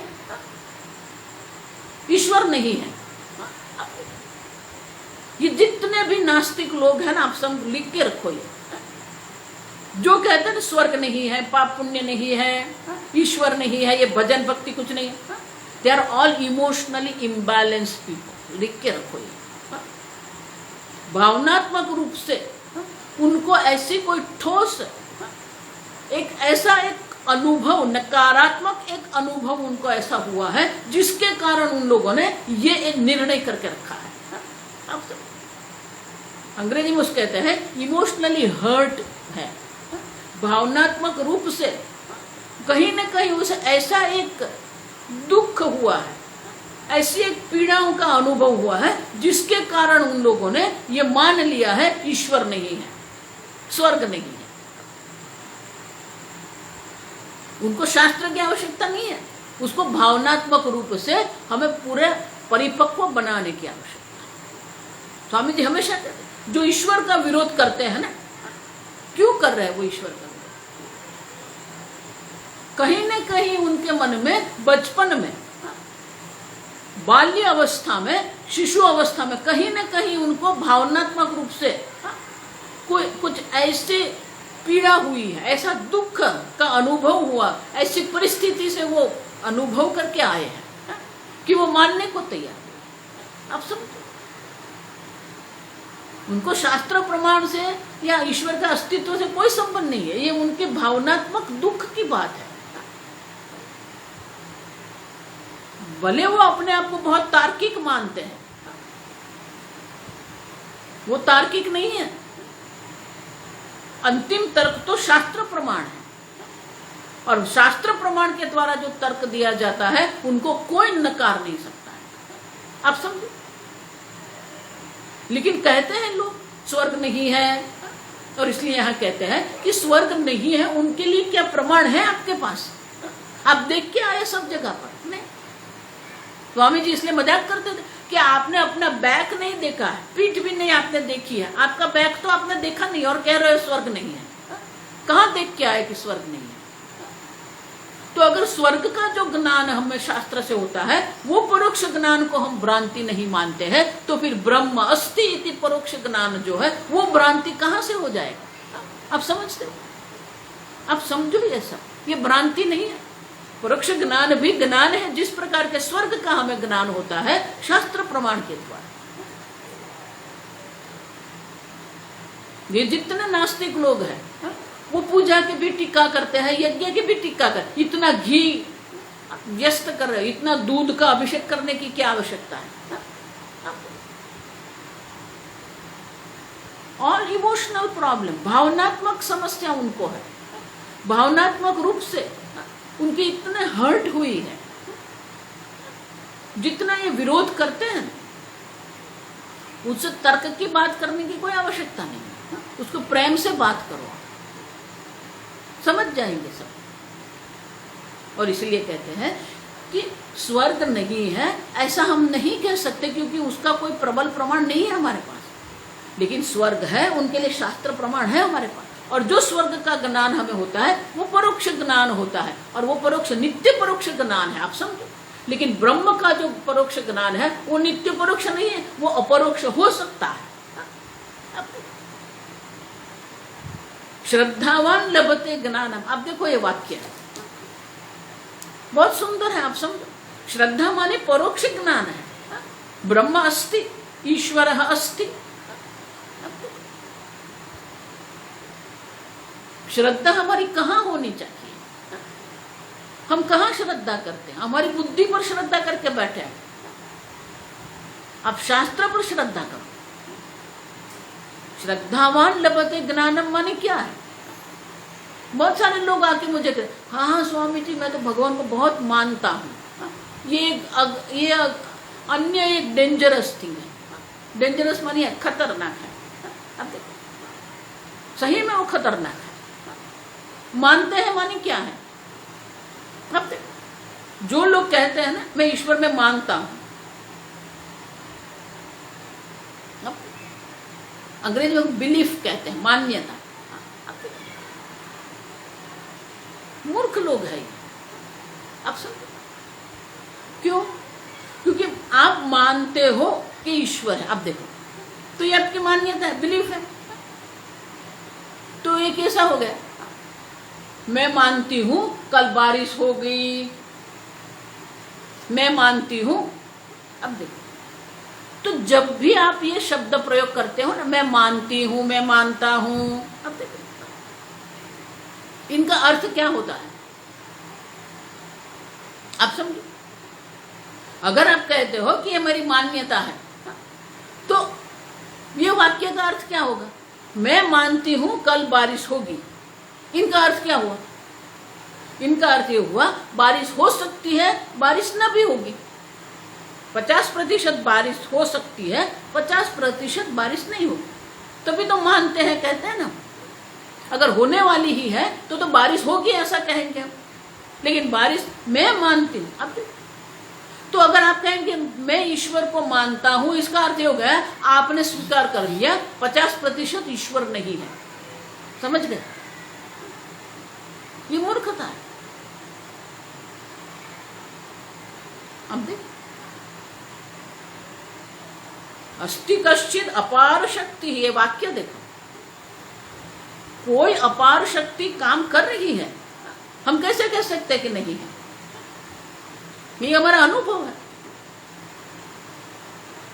ईश्वर नहीं है। ये जितने भी नास्तिक लोग हैं ना, आप सब लिख के रखो, ये जो कहते हैं स्वर्ग नहीं है, पाप पुण्य नहीं है, ईश्वर नहीं है, ये भजन भक्ति कुछ नहीं है, they are all emotionally imbalanced people. लिख के रखो ये। भावनात्मक रूप से उनको ऐसी कोई ठोस एक ऐसा एक अनुभव, नकारात्मक एक अनुभव उनको ऐसा हुआ है, जिसके कारण उन लोगों ने ये एक निर्णय करके रखा है। आप सब अंग्रेजी में उसको कहते हैं इमोशनली हर्ट है। भावनात्मक रूप से कहीं न कहीं उसे ऐसा एक दुख हुआ है, ऐसी एक पीड़ाओं का अनुभव हुआ है, जिसके कारण उन लोगों ने ये मान लिया है ईश्वर नहीं है, स्वर्ग नहीं है। उनको शास्त्र की आवश्यकता नहीं है, उसको भावनात्मक रूप से हमें पूरे परिपक्व बनाने की आवश्यकता है। स्वामी जी हमेशा कहते हैं जो ईश्वर का विरोध करते हैं ना, क्यों कर रहे हैं वो ईश्वर का विरोध? कहीं न कहीं उनके मन में बचपन में, बाल्य अवस्था में, शिशु अवस्था में कहीं न कहीं उनको भावनात्मक रूप से कोई कुछ ऐसे पीड़ा हुई है, ऐसा दुख का अनुभव हुआ, ऐसी परिस्थिति से वो अनुभव करके आए हैं कि वो मानने को तैयार। आप समझो, उनको शास्त्र प्रमाण से या ईश्वर का अस्तित्व से कोई संबंध नहीं है, ये उनके भावनात्मक दुख की बात है। भले वो अपने आप को बहुत तार्किक मानते हैं, वो तार्किक नहीं है। अंतिम तर्क तो शास्त्र प्रमाण है, और शास्त्र प्रमाण के द्वारा जो तर्क दिया जाता है उनको कोई नकार नहीं सकता है। आप समझो। लेकिन कहते हैं लोग स्वर्ग नहीं है, और इसलिए यहां कहते हैं कि स्वर्ग नहीं है। उनके लिए क्या प्रमाण है आपके पास? आप देख के आए सब जगह पर? नहीं। स्वामी जी इसलिए मजाक करते थे कि आपने अपना बैक नहीं देखा है, पीठ भी नहीं आपने देखी है। आपका बैक तो आपने देखा नहीं और कह रहे हो स्वर्ग नहीं है। कहां देख के आए कि स्वर्ग नहीं है? तो अगर स्वर्ग का जो ज्ञान हमें शास्त्र से होता है वो परोक्ष ज्ञान को हम भ्रांति नहीं मानते हैं, तो फिर ब्रह्म अस्ति इति परोक्ष ज्ञान जो है वो भ्रांति कहां से हो जाएगा? आप समझते हो? आप समझो ये सब, ये भ्रांति नहीं है। परोक्ष ज्ञान भी ज्ञान है। जिस प्रकार के स्वर्ग का हमें ज्ञान होता है शास्त्र प्रमाण के द्वारा। ये जितने नास्तिक लोग हैं वो पूजा की भी टीका करते हैं, यज्ञ की भी टीका करते। इतना घी व्यस्त कर रहे, इतना दूध का अभिषेक करने की क्या आवश्यकता है? और इमोशनल प्रॉब्लम, भावनात्मक समस्या उनको है। भावनात्मक रूप से उनकी इतने हर्ट हुई है, जितना ये विरोध करते हैं उससे तर्क की बात करने की कोई आवश्यकता नहीं है। उसको प्रेम से बात करो, समझ जाएंगे सब। और इसलिए कहते हैं कि स्वर्ग नहीं है ऐसा हम नहीं कह सकते, क्योंकि उसका कोई प्रबल प्रमाण नहीं है हमारे पास। लेकिन स्वर्ग है, उनके लिए शास्त्र प्रमाण है हमारे पास। और जो स्वर्ग का ज्ञान हमें होता है वो परोक्ष ज्ञान होता है, और वो परोक्ष नित्य परोक्ष ज्ञान है। आप समझो। लेकिन ब्रह्म का जो परोक्ष ज्ञान है वो नित्य परोक्ष नहीं है, वो अपरोक्ष हो सकता है। श्रद्धावान लभते ज्ञानम। आप देखो ये वाक्य है बहुत सुंदर है। आप समझो। श्रद्धा माने परोक्ष ज्ञान है। ब्रह्म अस्ति, ईश्वर अस्ति। श्रद्धा हमारी कहाँ होनी चाहिए? हम कहाँ श्रद्धा करते हैं? हमारी बुद्धि पर श्रद्धा करके बैठे हैं। आप शास्त्र पर श्रद्धा करो। श्रद्धावान लभते ज्ञानम माने क्या है? बहुत सारे लोग आके मुझे कहते, हाँ स्वामी जी मैं तो भगवान को बहुत मानता हूँ। ये अन्य एक डेंजरस थिंग है। डेंजरस मानिए खतरनाक है। अब देखो सही में वो खतरनाक है। मानते हैं माने क्या है? अब देखो जो लोग कहते हैं ना मैं ईश्वर में मानता हूं, अंग्रेजी में बिलीफ कहते हैं, मान्यता। मूर्ख लोग हैं आप समझो। क्यों? क्योंकि आप मानते हो कि ईश्वर है। अब देखो तो ये आपकी मान्यता है, बिलीफ है। तो ये कैसा हो गया? मैं मानती हूं कल बारिश होगी, मैं मानती हूं। अब देखो तो जब भी आप ये शब्द प्रयोग करते हो ना, मैं मानती हूं, मैं मानता हूं, अब देखो इनका अर्थ क्या होता है? आप समझो। अगर आप कहते हो कि ये मेरी मान्यता है, तो ये वाक्य का अर्थ क्या होगा? मैं मानती हूं कल बारिश होगी। इनका अर्थ क्या हुआ? इनका अर्थ ये हुआ बारिश हो सकती है, बारिश न भी होगी। 50% बारिश हो सकती है, 50% बारिश नहीं होगी। तभी तो मानते हैं, कहते हैं ना। अगर होने वाली ही है तो बारिश होगी ऐसा कहेंगे हम। लेकिन बारिश मैं मानती हूं। अब तो अगर आप कहेंगे मैं ईश्वर को मानता हूं, इसका अर्थ हो गया आपने स्वीकार कर लिया 50% ईश्वर नहीं है। समझ गए? ये मूर्खता है। अब देख अस्ति कश्चित अपार शक्ति, ये वाक्य देखो। कोई अपार शक्ति काम कर रही है, हम कैसे कह सकते हैं कि नहीं है? ये हमारा अनुभव है।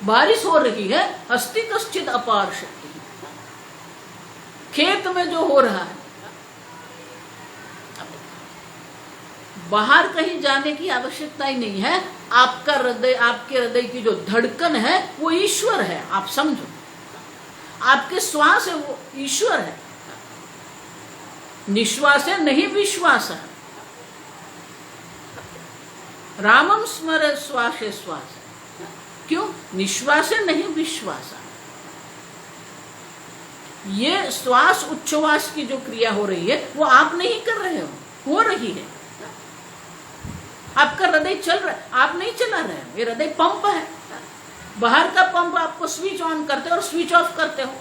बारिश हो रही है, अस्ति कश्चित अपार शक्ति। खेत में जो हो रहा है, बाहर कहीं जाने की आवश्यकता ही नहीं है। आपका हृदय, आपके हृदय की जो धड़कन है वो ईश्वर है। आप समझो, आपके श्वास है वो ईश्वर है। निश्वास है, नहीं विश्वास है। रामम स्मर श्वासे श्वास। क्यों? निश्वासे नहीं विश्वासा। ये श्वास उच्छ्वास की जो क्रिया हो रही है वो आप नहीं कर रहे हो रही है। आपका हृदय चल रहा है, आप नहीं चला रहे हो। ये हृदय पंप है। बाहर का पंप आपको स्विच ऑन करते हो और स्विच ऑफ करते हो।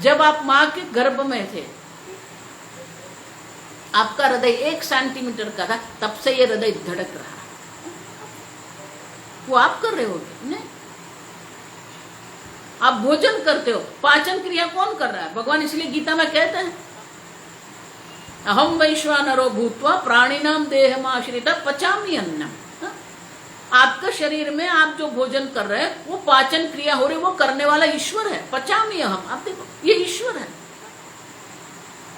जब आप मां के गर्भ में थे, आपका हृदय 1 सेंटीमीटर का था, तब से ये हृदय धड़क रहा है। वो आप कर रहे हो नहीं? आप भोजन करते हो, पाचन क्रिया कौन कर रहा है? भगवान इसलिए गीता में कहते हैं अहम वैश्वानरो भूत्वा प्राणिनाम देहमाश्रिता पचामि अन्नम। आपका शरीर में आप जो भोजन कर रहे हैं वो पाचन क्रिया हो रही, वो करने वाला ईश्वर है। पचामि अहम, आप देखो ये ईश्वर है।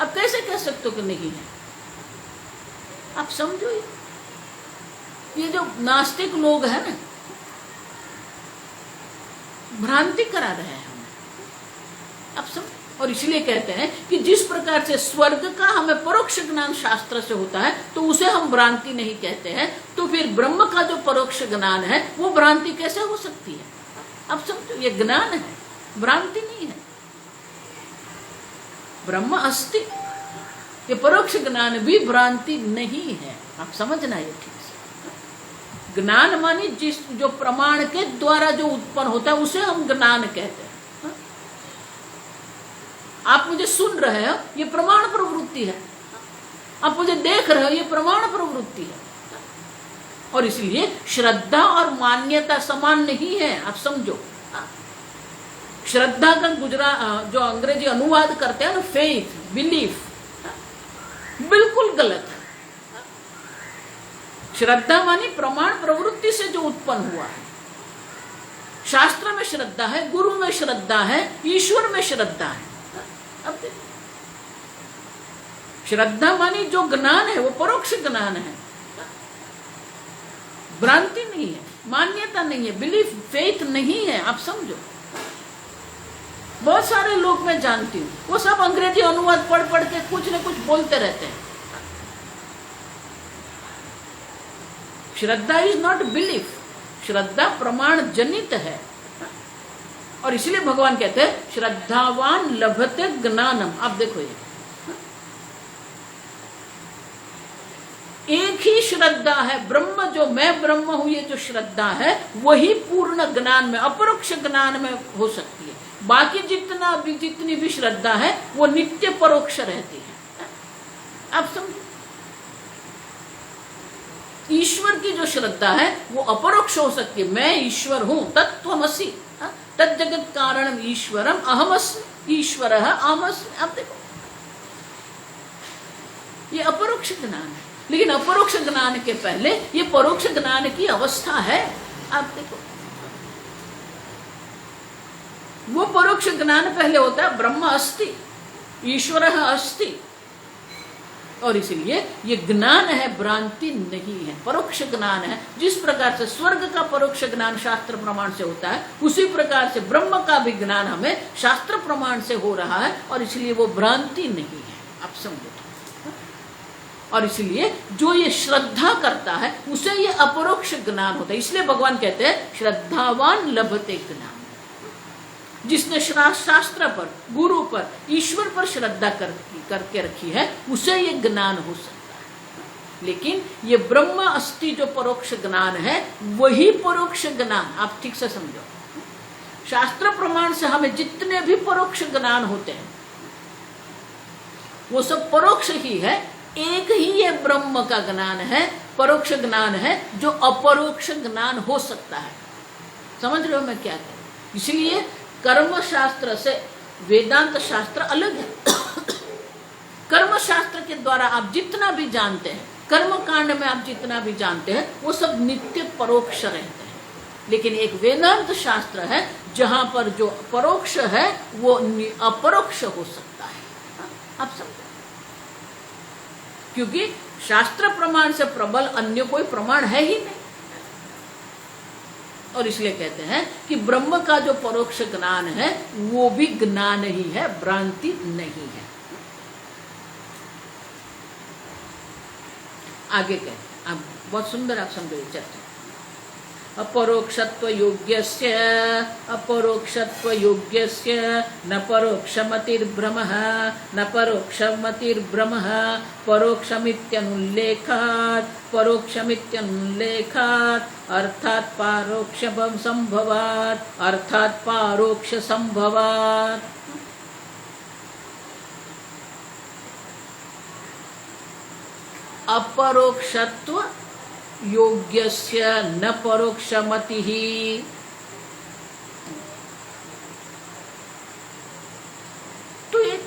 आप कैसे कह सकते हो कि नहीं है? आप समझो, ये जो नास्तिक लोग हैं ना, भ्रांति करा रहे हैं हमें। आप समझ। और इसलिए कहते हैं कि जिस प्रकार से स्वर्ग का हमें परोक्ष ज्ञान शास्त्र से होता है तो उसे हम भ्रांति नहीं कहते हैं, तो फिर ब्रह्म का जो परोक्ष ज्ञान है वो भ्रांति कैसे हो सकती है? आप समझो, ये ज्ञान है, भ्रांति नहीं है। ब्रह्म अस्ति, ये परोक्ष ज्ञान भी भ्रांति नहीं है। आप समझना ये ठीक से। ज्ञान मानी जिस जो प्रमाण के द्वारा जो उत्पन्न होता है उसे हम ज्ञान कहते हैं। आप मुझे सुन रहे हो, ये प्रमाण प्रवृत्ति है। आप मुझे देख रहे हो, ये प्रमाण प्रवृत्ति है। और इसलिए श्रद्धा और मान्यता समान नहीं है। आप समझो, श्रद्धा का जो अंग्रेजी अनुवाद करते हैं ना, फेथ, बिलीफ, बिल्कुल गलत है। श्रद्धा मानी प्रमाण प्रवृत्ति से जो उत्पन्न हुआ है। शास्त्र में श्रद्धा है, गुरु में श्रद्धा है, ईश्वर में श्रद्धा है। अब श्रद्धा मानी जो ज्ञान है वो परोक्ष ज्ञान है, भ्रांति नहीं है, मान्यता नहीं है, बिलीफ, फेथ नहीं है। आप समझो, बहुत सारे लोग मैं जानती हूँ, वो सब अंग्रेजी अनुवाद पढ़ पढ़ के कुछ न कुछ बोलते रहते हैं। श्रद्धा इज नॉट बिलीफ, श्रद्धा प्रमाण जनित है। और इसलिए भगवान कहते हैं श्रद्धावान लभते ज्ञानम। आप देखो, ये एक ही श्रद्धा है, ब्रह्म जो मैं ब्रह्म हूं, ये जो श्रद्धा है वही पूर्ण ज्ञान में, अपरोक्ष ज्ञान में हो सकती है। बाकी जितनी भी श्रद्धा है वो नित्य परोक्ष रहती है। आप समझो, ईश्वर की जो श्रद्धा है वो अपरोक्ष हो सकती है। मैं ईश्वर हूं, तत्त्वमसि तज्जगत कारणम ईश्वरम अहमस्मि ईश्वरः अहमस्मि। आप देखो, ये अपरोक्ष ज्ञान है। लेकिन अपरोक्ष ज्ञान के पहले ये परोक्ष ज्ञान की अवस्था है। आप देखो, वो परोक्ष ज्ञान पहले होता है, ब्रह्म अस्ति, ईश्वरः अस्ति। और इसलिए ये ज्ञान है, भ्रांति नहीं है, परोक्ष ज्ञान है। जिस प्रकार से स्वर्ग का परोक्ष ज्ञान शास्त्र प्रमाण से होता है, उसी प्रकार से ब्रह्म का भी ज्ञान हमें शास्त्र प्रमाण से हो रहा है। और इसलिए वो भ्रांति नहीं है। आप समझो। और इसलिए जो ये श्रद्धा करता है उसे ये अपरोक्ष ज्ञान होता है। इसलिए भगवान कहते हैं श्रद्धावान लभते ज्ञान। जिसने शास्त्र पर, गुरु पर, ईश्वर पर श्रद्धा करके रखी है उसे ये ज्ञान हो सकता है। लेकिन ये ब्रह्म अस्ति जो परोक्ष ज्ञान है वही परोक्ष ज्ञान। आप ठीक से समझो, शास्त्र प्रमाण से हमें जितने भी परोक्ष ज्ञान होते हैं वो सब परोक्ष ही है। एक ही ये ब्रह्म का ज्ञान है, परोक्ष ज्ञान है, जो अपरोक्ष ज्ञान हो सकता है। समझ रहे हो मैं क्या कह रहा हूं? इसलिए कर्म शास्त्र से वेदांत शास्त्र अलग है। कर्म शास्त्र के द्वारा आप जितना भी जानते हैं, कर्म कांड में आप जितना भी जानते हैं, वो सब नित्य परोक्ष रहते हैं। लेकिन एक वेदांत शास्त्र है जहां पर जो परोक्ष है वो अपरोक्ष हो सकता है। आप समझो, क्योंकि शास्त्र प्रमाण से प्रबल अन्य कोई प्रमाण है ही नहीं। और इसलिए कहते हैं कि ब्रह्म का जो परोक्ष ज्ञान है वो भी ज्ञान ही है, भ्रांति नहीं है। आगे कहते हैं, अब बहुत सुंदर आप समझो ये चर्चा। अपरोक्षत्व योग्यस्य अपरोक्षत्व योग्यस्य न परोक्षमतिर्भ्रमः न परोक्षमतिर्भ्रमः परोक्षमित्यनुल्लेखात् परोक्षमित्यनुल्लेखात् अर्थात् पारोक्ष संभवात् अर्थात् पारोक्ष संभवात्। अपरोक्षत्व योग्यस्य न परोक्षमतिः, तो एक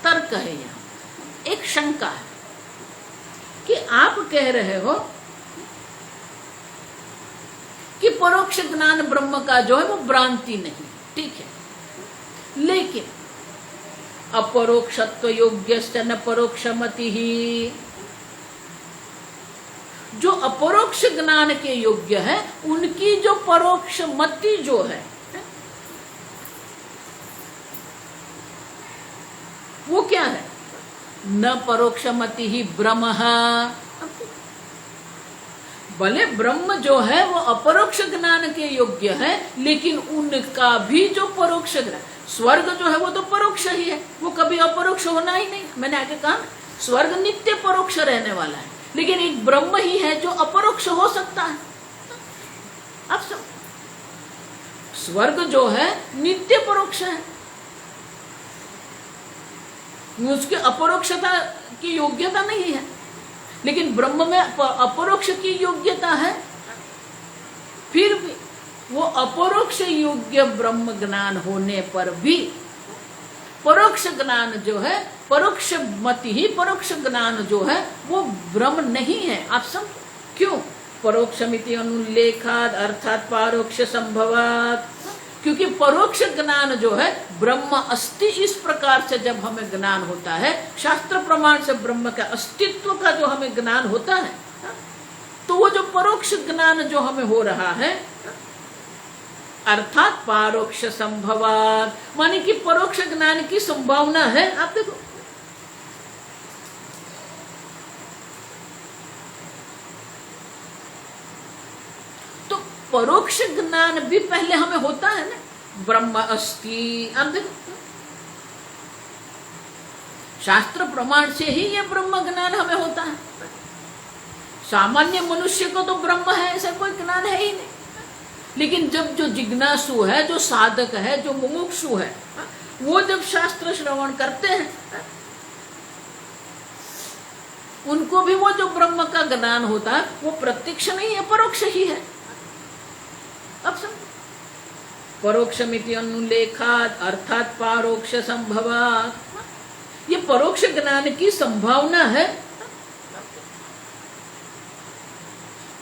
तर्क है यहाँ, एक शंका है कि आप कह रहे हो कि परोक्ष ज्ञान ब्रह्म का जो है वो भ्रांति नहीं, ठीक है, लेकिन अपरोक्षत्व योग्यस्य न परोक्षमतिः, जो अपरोक्ष ज्ञान के योग्य है उनकी जो परोक्ष मति जो है वो क्या है? न परोक्षमति ही ब्रह्म। भले ब्रह्म जो है वो अपरोक्ष ज्ञान के योग्य है, लेकिन उनका भी जो परोक्ष ज्ञान, स्वर्ग जो है वो तो परोक्ष ही है, वो कभी अपरोक्ष होना ही नहीं। मैंने आगे कहा स्वर्ग नित्य परोक्ष रहने वाला है, लेकिन एक ब्रह्म ही है जो अपरोक्ष हो सकता है। अब सब स्वर्ग जो है नित्य परोक्ष है, उसकी अपरोक्षता की योग्यता नहीं है, लेकिन ब्रह्म में अपरोक्ष की योग्यता है। फिर भी वो अपरोक्ष योग्य ब्रह्म ज्ञान होने पर भी परोक्ष ज्ञान जो है, परोक्ष मति ही परोक्ष ज्ञान जो है वो ब्रह्म नहीं है। आप सब क्यों? परोक्षमिति अनुल्लेखाद अर्थात पारोक्ष संभवात, क्योंकि परोक्ष ज्ञान जो है ब्रह्म अस्ति, इस प्रकार से जब हमें ज्ञान होता है, शास्त्र प्रमाण से ब्रह्म का अस्तित्व का जो हमें ज्ञान होता है, तो वो जो परोक्ष ज्ञान जो हमें हो रहा है अर्थात पारोक्ष संभवात, माने कि परोक्ष ज्ञान की संभावना है। आप देखो तो परोक्ष ज्ञान भी पहले हमें होता है ना, ब्रह्म अस्ति। आप देखो शास्त्र प्रमाण से ही ये ब्रह्म ज्ञान हमें होता है। सामान्य मनुष्य को तो ब्रह्म है ऐसा कोई ज्ञान है ही नहीं, लेकिन जब जो जिज्ञासु है, जो साधक है, जो मुमुक्षु है, वो जब शास्त्र श्रवण करते हैं उनको भी वो जो ब्रह्म का ज्ञान होता है वो प्रत्यक्ष नहीं है, परोक्ष ही है। अब समझो परोक्षमिति अनुल्लेखात् अर्थात पारोक्ष संभवात्, ये परोक्ष ज्ञान की संभावना है।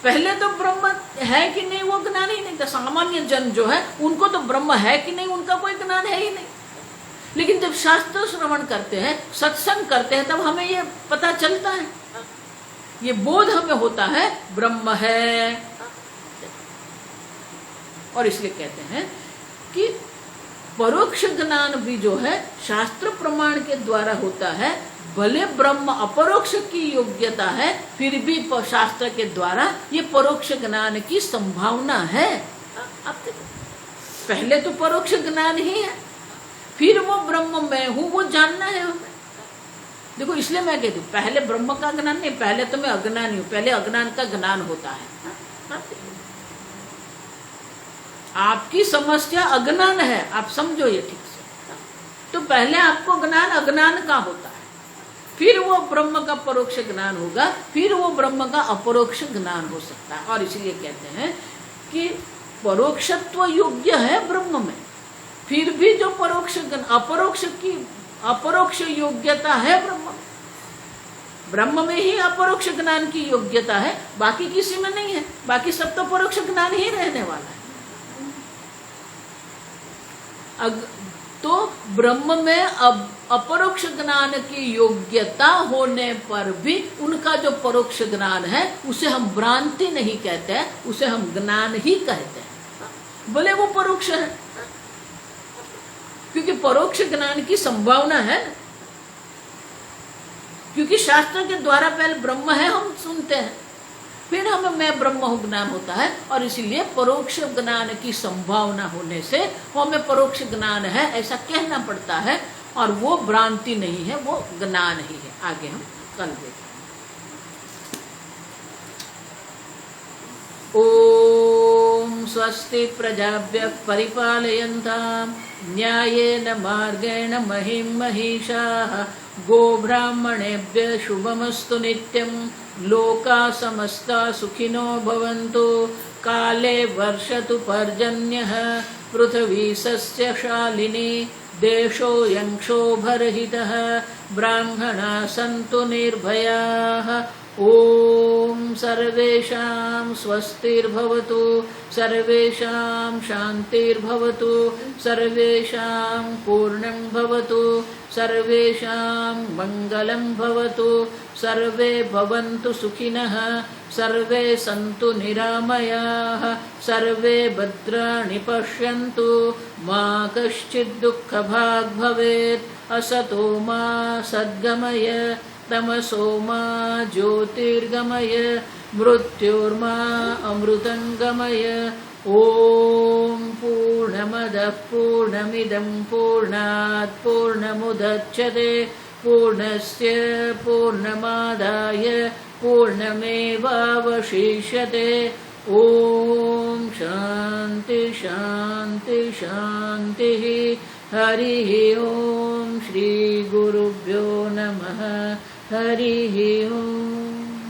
पहले तो ब्रह्म है कि नहीं वो ज्ञान ही नहीं था। सामान्य जन जो है उनको तो ब्रह्म है कि नहीं उनका कोई ज्ञान है ही नहीं, लेकिन जब शास्त्र श्रवण करते हैं, सत्संग करते हैं, तब हमें ये पता चलता है, ये बोध हमें होता है ब्रह्म है। और इसलिए कहते हैं कि परोक्ष ज्ञान भी जो है शास्त्र प्रमाण के द्वारा होता है। भले ब्रह्म अपरोक्ष की योग्यता है, फिर भी शास्त्र के द्वारा ये परोक्ष ज्ञान की संभावना है। अब देखो पहले तो परोक्ष ज्ञान ही है, फिर वो ब्रह्म मैं हूं वो जानना है हमें। देखो इसलिए मैं कहती हूँ पहले ब्रह्म का ज्ञान नहीं, पहले तो मैं अज्ञानी हूँ, पहले अज्ञान का ज्ञान होता है। आपकी समस्या अज्ञान है, आप समझो ये ठीक से। तो पहले आपको ज्ञान अज्ञान का होता है, फिर वो ब्रह्म का परोक्ष ज्ञान होगा, फिर वो ब्रह्म का अपरोक्ष ज्ञान हो सकता है। और इसलिए कहते हैं कि परोक्षत्व योग्य है ब्रह्म में, फिर भी जो अपरोक्ष योग्यता है ब्रह्म में ही अपरोक्ष ज्ञान की योग्यता है, बाकी किसी में नहीं है। बाकी सब तो परोक्ष ज्ञान ही रहने वाला है। तो ब्रह्म में अब अपरोक्ष ज्ञान की योग्यता होने पर भी उनका जो परोक्ष ज्ञान है उसे हम भ्रांति नहीं कहते हैं, उसे हम ज्ञान ही कहते हैं, भले वो परोक्ष है, क्योंकि परोक्ष ज्ञान की संभावना है। क्योंकि शास्त्र के द्वारा पहले ब्रह्म है हम सुनते हैं, फिर हमें मैं ब्रह्म हूँ ज्ञान होता है, और इसीलिए परोक्ष ज्ञान की संभावना होने से हमें परोक्ष ज्ञान है ऐसा कहना पड़ता है, और वो भ्रांति नहीं है, वो ज्ञान ही है। आगे हम कल देखें। ओम स्वस्ति प्रजाभ्यः परिपालयन्तां न्यायेन मार्गेण महिं महिषाः गोब्राह्मणेभ्यः शुभमस्तु नित्यं लोकाः समस्ताः सुखिनो भवन्तु काले वर्षतु पर्जन्यः पृथिवी सस्यशालिनी देशोऽयं क्षोभरहितः ब्राह्मणाः सन्तु निर्भयाः ओम सर्वेषां स्वस्तिर्भवतु सर्वेषां शान्तिर्भवतु सर्वेषां पूर्णं भवतु सर्वेषां मङ्गलं भवतु सर्वे भवन्तु सुखिनः सर्वे सन्तु निरामयाः सर्वे भद्राणि पश्यन्तु मा कश्चित् दुःखभाग् भवेत् असतो मा सद्गमय तमसो मा ज्योतिर्गमय मृत्योर्मा अमृतंगमय ओम पूर्णमदः पूर्णमिदं पूर्णात् पूर्णमुदच्यते पूर्णस्य पूर्णमादाय पूर्णमेवावशिष्यते ओम शांति शांति शांतिः हरिः ओम श्री गुरुभ्यो नमः हरिः ओम।